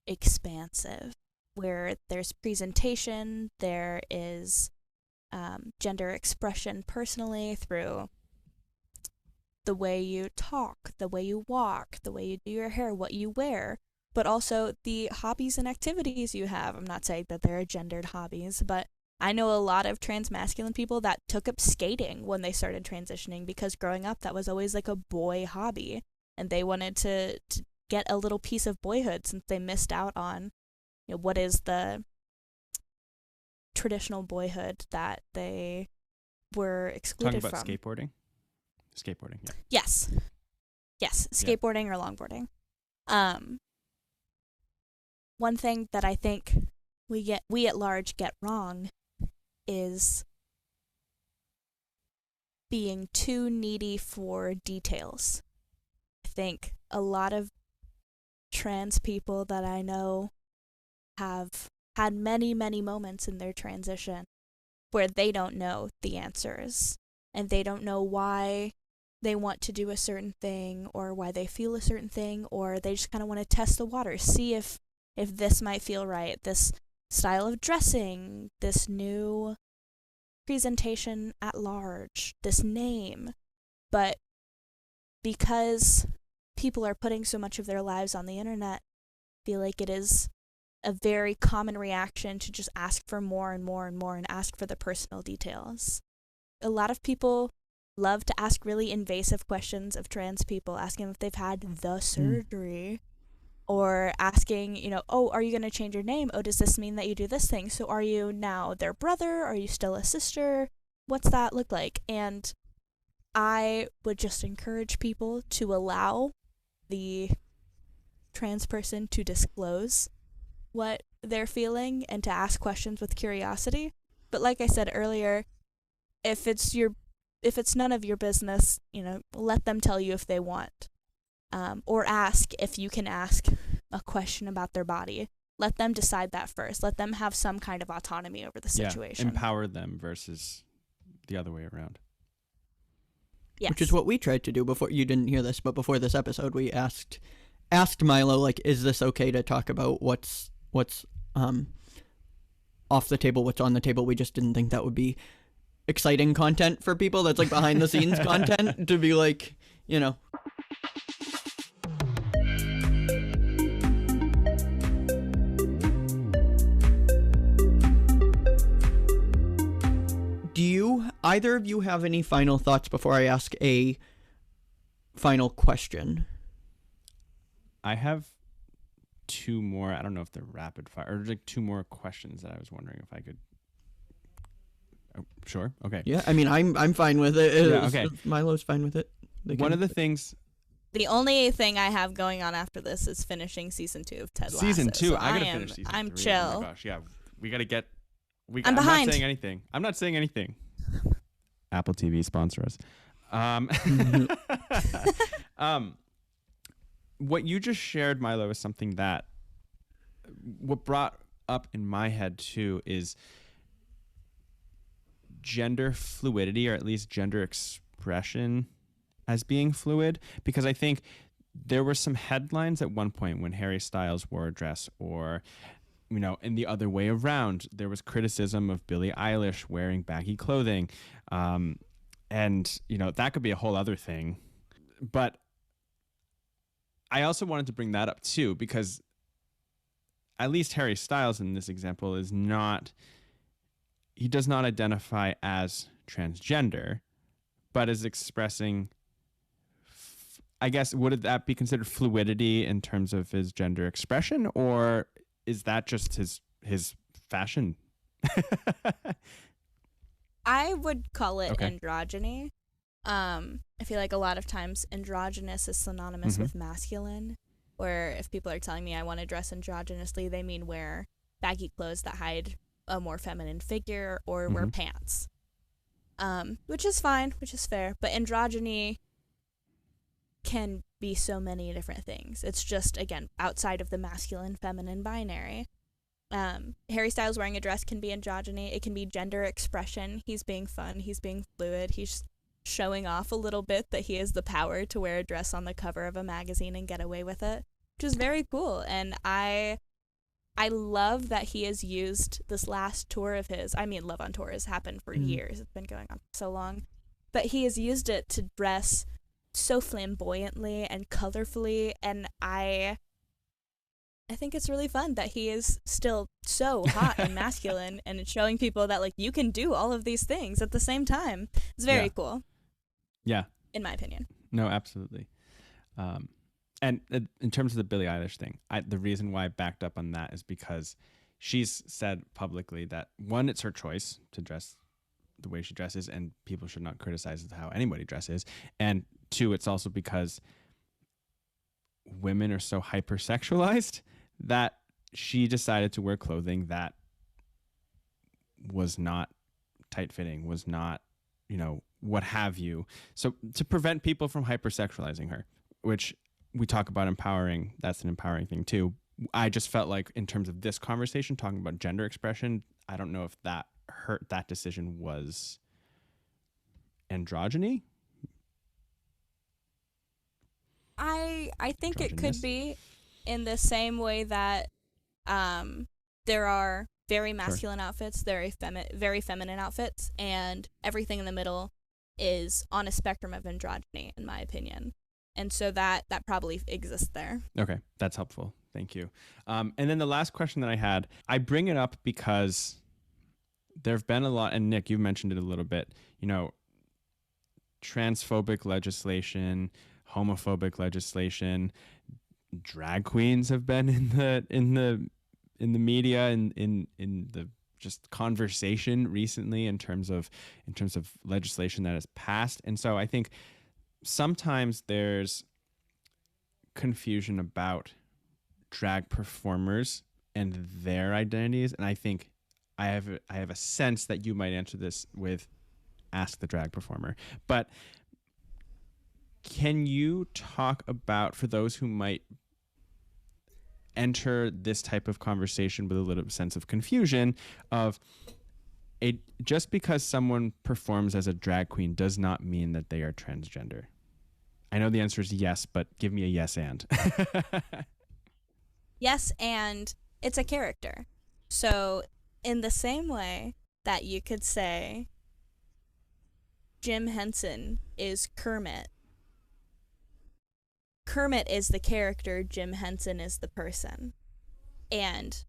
expansive, where there's presentation, there is gender expression personally through the way you talk, the way you walk, the way you do your hair, what you wear, but also the hobbies and activities you have. I'm not saying that there are gendered hobbies, but I know a lot of trans masculine people that took up skating when they started transitioning because growing up that was always like a boy hobby, and they wanted to get a little piece of boyhood since they missed out on, you know, what is the traditional boyhood that they were excluded Talking about from. Skateboarding, yeah. Yes, skateboarding or longboarding. One thing that I think we at large get wrong is being too needy for details. I think a lot of trans people that I know have had many, many moments in their transition where they don't know the answers and they don't know why they want to do a certain thing or why they feel a certain thing, or they just kind of want to test the water, see if this might feel right, this style of dressing, this new presentation at large, this name. But because people are putting so much of their lives on the internet, I feel like it is a very common reaction to just ask for more and more and more and ask for the personal details. A lot of people love to ask really invasive questions of trans people, asking if they've had the surgery, or asking, you know, oh, are you going to change your name? Oh, does this mean that you do this thing? So are you now their brother? Are you still a sister? What's that look like? And I would just encourage people to allow the trans person to disclose what they're feeling and to ask questions with curiosity. But like I said earlier, if it's none of your business, you know, let them tell you if they want. Or ask if you can ask a question about their body. Let them decide that first. Let them have some kind of autonomy over the situation. Empower them versus the other way around. Yes. Which is what we tried to do before. You didn't hear this, but before this episode, we asked Milo, like, is this okay to talk about what's off the table, what's on the table? We just didn't think that would be exciting content for people. That's like behind the scenes content to be like, you know. Do either of you have any final thoughts before I ask a final question? I have two more. I don't know if they're rapid fire or like two more questions that I was wondering if I could. Oh, sure. Okay. Yeah. I mean, I'm fine with it. Yeah, okay. Milo's fine with it. One of the things. The only thing I have going on after this is finishing season 2 of Ted Lasso. Season 2. So I gotta finish season 3. I'm chill. Oh my gosh. Yeah. We gotta get. I'm behind. I'm not saying anything. Apple TV sponsor us. What you just shared, Milo, is something that what brought up in my head too is gender fluidity, or at least gender expression as being fluid, because I think there were some headlines at one point when Harry Styles wore a dress, or you know, in the other way around, there was criticism of Billie Eilish wearing baggy clothing. And, you know, that could be a whole other thing. But I also wanted to bring that up too, because at least Harry Styles in this example he does not identify as transgender, but is expressing, I guess, would that be considered fluidity in terms of his gender expression, or is that just his fashion? I would call it androgyny. I feel like a lot of times androgynous is synonymous with masculine, where if people are telling me I want to dress androgynously, they mean wear baggy clothes that hide a more feminine figure or wear pants. Which is fine, which is fair, but androgyny can be so many different things. It's just, again, outside of the masculine feminine binary. Harry Styles wearing a dress can be androgyny. It can be gender expression. He's being fun. He's being fluid. He's showing off a little bit that he has the power to wear a dress on the cover of a magazine and get away with it, which is very cool. And I love that he has used this last tour of his. I mean, Love on Tour has happened for years. It's been going on for so long. But he has used it to dress so flamboyantly and colorfully, and I think it's really fun that he is still so hot and masculine and showing people that, like, you can do all of these things at the same time. It's very cool. Yeah. In my opinion. No, absolutely. And in terms of the Billie Eilish thing, the reason why I backed up on that is because she's said publicly that, one, it's her choice to dress the way she dresses, and people should not criticize how anybody dresses. And two, it's also because women are so hypersexualized that she decided to wear clothing that was not tight-fitting, was not, what have you. So to prevent people from hypersexualizing her, which we talk about empowering, that's an empowering thing too. I just felt like in terms of this conversation, talking about gender expression, I don't know if that hurt that decision was androgyny. I think it could be in the same way that there are very masculine outfits, very feminine outfits, and everything in the middle is on a spectrum of androgyny, in my opinion. And so that probably exists there. Okay, that's helpful. Thank you. And then the last question that I had, I bring it up because there have been a lot, and Nick, you mentioned it a little bit, transphobic legislation, homophobic legislation. Drag queens have been in the media and in the just conversation recently in terms of legislation that has passed. And so I think sometimes there's confusion about drag performers and their identities, and I think I have a sense that you might answer this with ask the drag performer. But can you talk about, for those who might enter this type of conversation with a little sense of confusion, of just because someone performs as a drag queen does not mean that they are transgender? I know the answer is yes, but give me a yes and. Yes, and it's a character. So in the same way that you could say Jim Henson is Kermit, Kermit is the character, Jim Henson is the person. And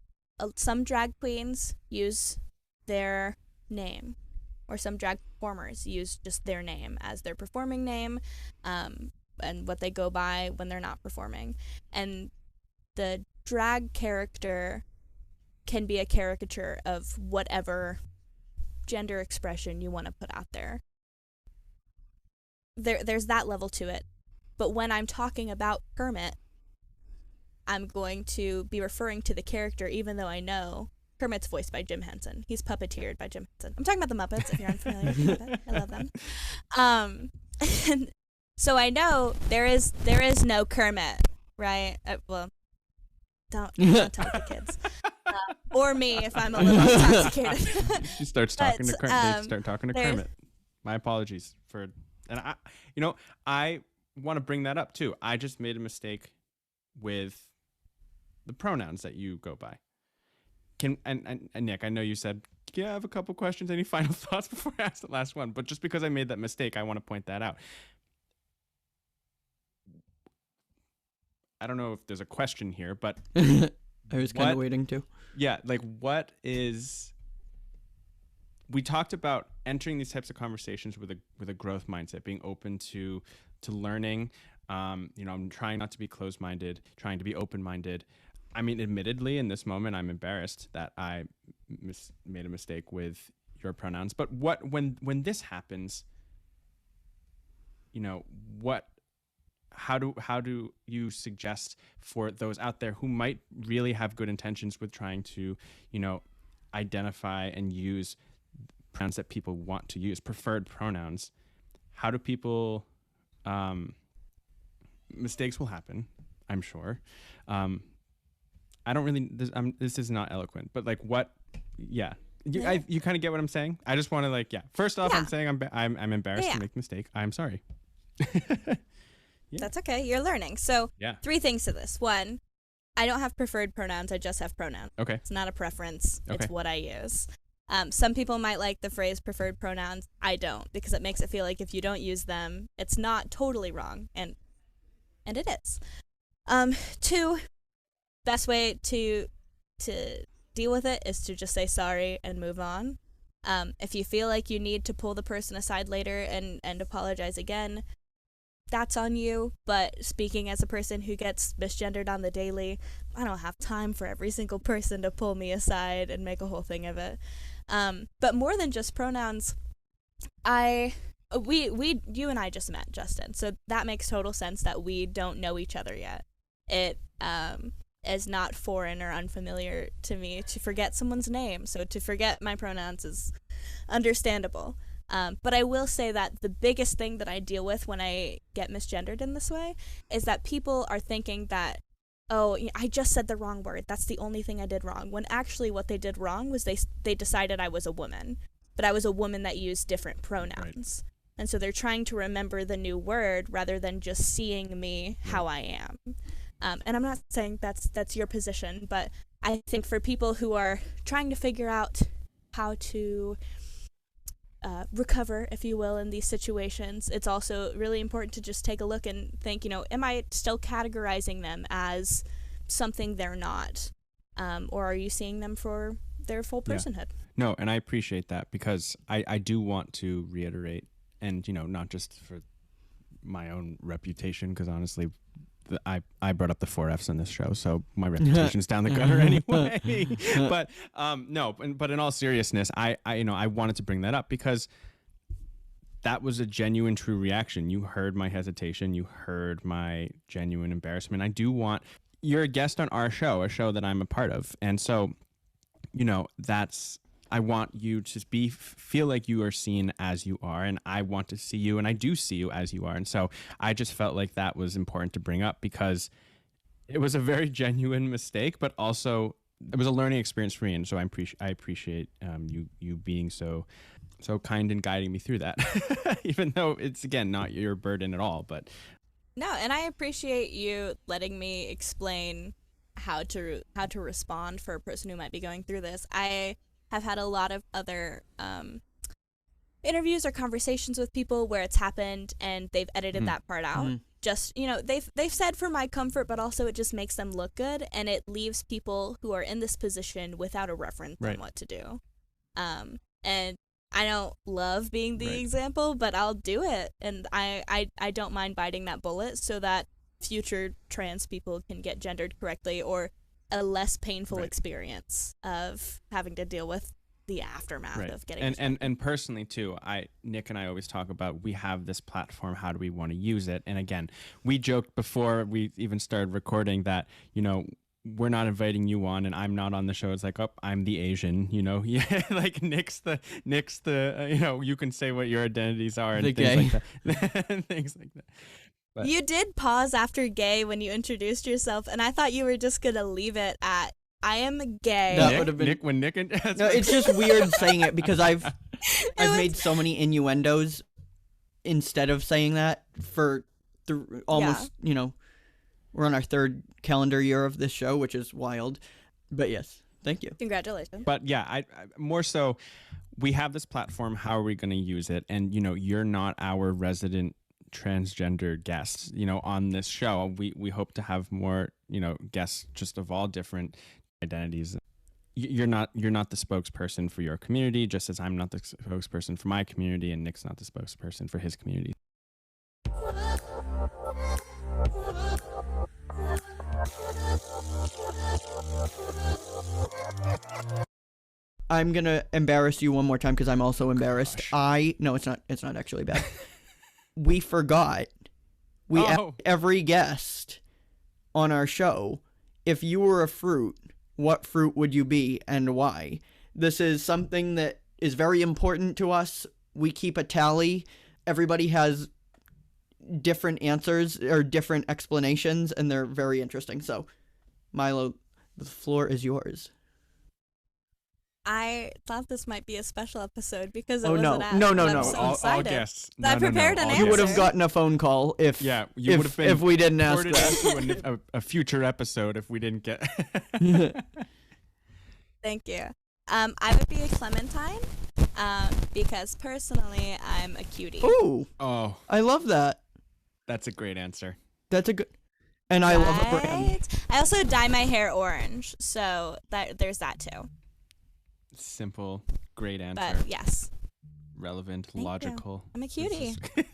some drag queens use their name, or some drag performers use just their name as their performing name, and what they go by when they're not performing. And the drag character can be a caricature of whatever gender expression you want to put out there. There's that level to it. But when I'm talking about Kermit, I'm going to be referring to the character, even though I know Kermit's voiced by Jim Henson. He's puppeteered by Jim Henson. I'm talking about the Muppets, if you're unfamiliar with the Muppets. I love them. And so I know there is no Kermit, right? Well, don't tell the kids. Or me if I'm a little intoxicated. She starts talking to Kermit. They start talking to Kermit. My apologies for... And I want to bring that up too. I just made a mistake with the pronouns that you go by. And Nick, I know you said, yeah, I have a couple questions. Any final thoughts before I ask the last one? But just because I made that mistake, I want to point that out. I don't know if there's a question here, but I was kind of waiting to. Yeah, like we talked about entering these types of conversations with a growth mindset, being open to learning. I'm trying not to be closed-minded, trying to be open-minded. I mean, admittedly, in this moment, I'm embarrassed that I made a mistake with your pronouns. But when this happens, how do you suggest for those out there who might really have good intentions with trying to, identify and use pronouns that people want to use, preferred pronouns? How do people, mistakes will happen, I'm sure. I don't really, this is not eloquent, but like you kind of get what I'm saying. I just want to first off, I'm saying I'm embarrassed to make a mistake. I'm sorry. That's okay. You're learning. So 3 things to this. 1, I don't have preferred pronouns. I just have pronouns. Okay. It's not a preference. Okay. It's what I use. Some people might like the phrase preferred pronouns. I don't, because it makes it feel like if you don't use them, it's not totally wrong. And it is. 2, best way to deal with it is to just say sorry and move on. If you feel like you need to pull the person aside later and apologize again, that's on you. But speaking as a person who gets misgendered on the daily, I don't have time for every single person to pull me aside and make a whole thing of it. But more than just pronouns, you and I just met, Justin, so that makes total sense that we don't know each other yet. It is not foreign or unfamiliar to me to forget someone's name, so to forget my pronouns is understandable. But I will say that the biggest thing that I deal with when I get misgendered in this way is that people are thinking that, oh, I just said the wrong word, that's the only thing I did wrong, when actually what they did wrong was they decided I was a woman, but I was a woman that used different pronouns. Right. And so they're trying to remember the new word rather than just seeing me how I am. And I'm not saying that's your position, but I think for people who are trying to figure out how to recover, if you will, in these situations, it's also really important to just take a look and think, am I still categorizing them as something they're not? Or are you seeing them for their full personhood? No, and I appreciate that, because I do want to reiterate, and, not just for my own reputation, because honestly, I brought up the 4 Fs in this show, so my reputation's down the gutter anyway. But no, but in all seriousness, I wanted to bring that up because that was a genuine, true reaction. You heard my hesitation. You heard my genuine embarrassment. You're a guest on our show, a show that I'm a part of, and so I want you to feel like you are seen as you are, and I want to see you, and I do see you as you are. And so I just felt like that was important to bring up because it was a very genuine mistake, but also it was a learning experience for me. And so I appreciate you being so kind and guiding me through that, even though it's, again, not your burden at all. But no, and I appreciate you letting me explain how to respond for a person who might be going through this. I have had a lot of other interviews or conversations with people where it's happened and they've edited that part out. Mm-hmm. Just, they've said for my comfort, but also it just makes them look good, and it leaves people who are in this position without a reference on what to do. And I don't love being the example, but I'll do it, and I don't mind biting that bullet so that future trans people can get gendered correctly, or a less painful experience of having to deal with the aftermath of getting and personally too, Nick and I always talk about, we have this platform, how do we want to use it? And again, we joked before we even started recording that we're not inviting you on, and I'm not on the show. It's like, oh, I'm the Asian, like Nick's the you can say what your identities are and things like that. Things like that. But you did pause after gay when you introduced yourself, and I thought you were just going to leave it at, I am gay. That would have been Nick. No, it's just weird saying it because I've made so many innuendos instead of saying that for almost, we're on our 3rd calendar year of this show, which is wild. But yes, thank you. Congratulations. But yeah, I more so, we have this platform. How are we going to use it? And, you're not our resident transgender guests, on this show. We hope to have more, guests just of all different identities. You're not the spokesperson for your community, just as I'm not the spokesperson for my community, and Nick's not the spokesperson for his community. I'm gonna embarrass you one more time because I'm also embarrassed. No, it's not actually bad. We forgot. We asked every guest on our show, if you were a fruit, what fruit would you be and why? This is something that is very important to us. We keep a tally. Everybody has different answers or different explanations, and they're very interesting. So, Milo, the floor is yours. I thought this might be a special episode because it no. wasn't asked. No. I'm so excited. All guests. I prepared an answer. You would have gotten a phone call if you would have been if we didn't ask that. Into a future episode if we didn't get. Thank you. I would be a clementine, because personally I'm a cutie. Ooh. Oh, I love that. That's a great answer. That's a good. And I love a brand. I also dye my hair orange, so there's that too. Simple, great answer. But yes. Relevant, Thank logical. You. I'm a cutie. It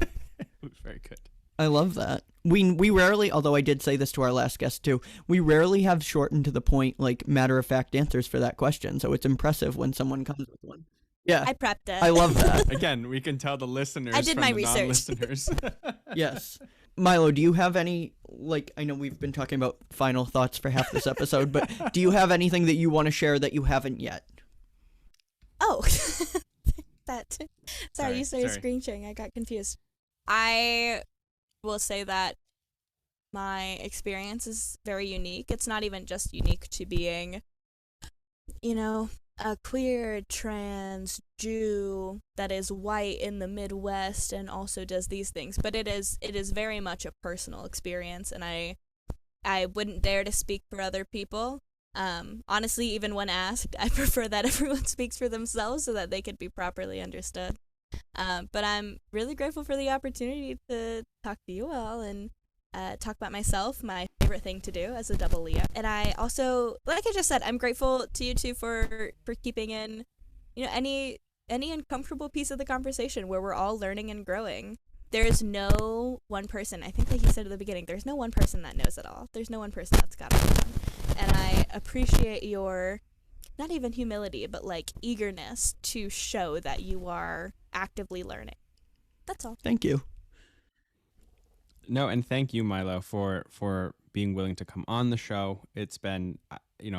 was very good. I love that. We rarely, although I did say this to our last guest too, we rarely have short and to the point, like matter-of-fact answers for that question. So it's impressive when someone comes with one. Yeah. I prepped it. I love that. Again, we can tell the listeners I did from my the research. non-listeners. Yes. Milo, do you have any, I know we've been talking about final thoughts for half this episode, but do you have anything that you want to share that you haven't yet? Oh, that. Sorry, you started screen sharing. I got confused. I will say that my experience is very unique. It's not even just unique to being, a queer trans Jew that is white in the Midwest and also does these things, but it is very much a personal experience, and I wouldn't dare to speak for other people. Honestly, even when asked, I prefer that everyone speaks for themselves so that they could be properly understood. But I'm really grateful for the opportunity to talk to you all and talk about myself, my favorite thing to do as a double Leo. And I also, like I just said, I'm grateful to you two for keeping in, any uncomfortable piece of the conversation where we're all learning and growing. There is no one person, I think like you said at the beginning, there's no one person that knows it all. There's no one person that's got it all. And I appreciate your, not even humility, but eagerness to show that you are actively learning. That's all. Thank you. No, and thank you, Milo, for being willing to come on the show. It's been,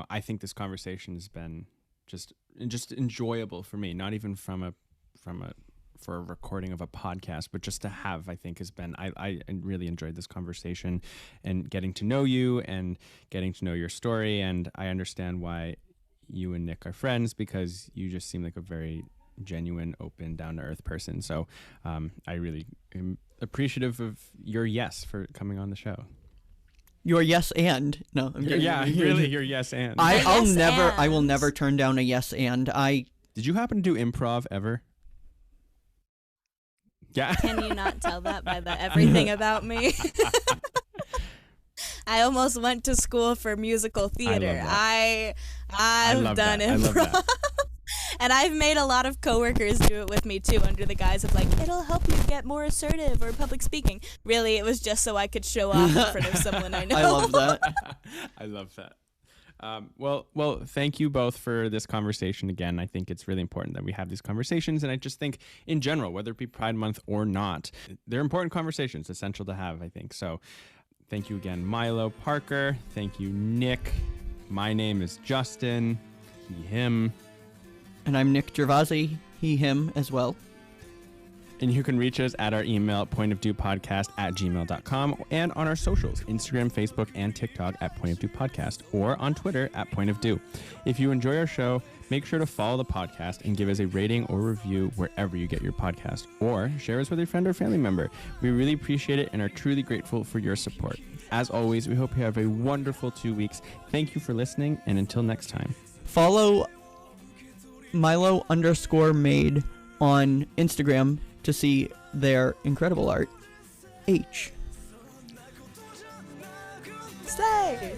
I think this conversation has been just enjoyable for me, not even for a recording of a podcast, but just to have, I think has been, I really enjoyed this conversation and getting to know you and getting to know your story. And I understand why you and Nick are friends, because you just seem like a very genuine, open, down-to-earth person. So I really am appreciative of your yes for coming on the show. Your yes and no, I'm kidding. Yeah, really, your yes and. I will never turn down a yes and. Did you happen to do improv ever? Yeah. Can you not tell that by the everything about me? I almost went to school for musical theater. I've done improv. And I've made a lot of coworkers do it with me too, under the guise of it'll help you get more assertive or public speaking. Really, it was just so I could show off in front of someone I know. I love that. I love that. Well, thank you both for this conversation again. I think it's really important that we have these conversations, and I just think in general, whether it be Pride Month or not, they're important conversations, essential to have, I think. So thank you again, Milo Parker. Thank you, Nick. My name is Justin, he, him. And I'm Nick Gervasi, he, him as well. And you can reach us at our email, pointofdewpodcast@gmail.com, and on our socials, Instagram, Facebook, and TikTok at pointofdewpodcast, or on Twitter at pointofdew. If you enjoy our show, make sure to follow the podcast and give us a rating or review wherever you get your podcast, or share us with a friend or family member. We really appreciate it and are truly grateful for your support. As always, we hope you have a wonderful 2 weeks. Thank you for listening, and until next time. Follow Milo_made on Instagram to see their incredible art. H. Stay.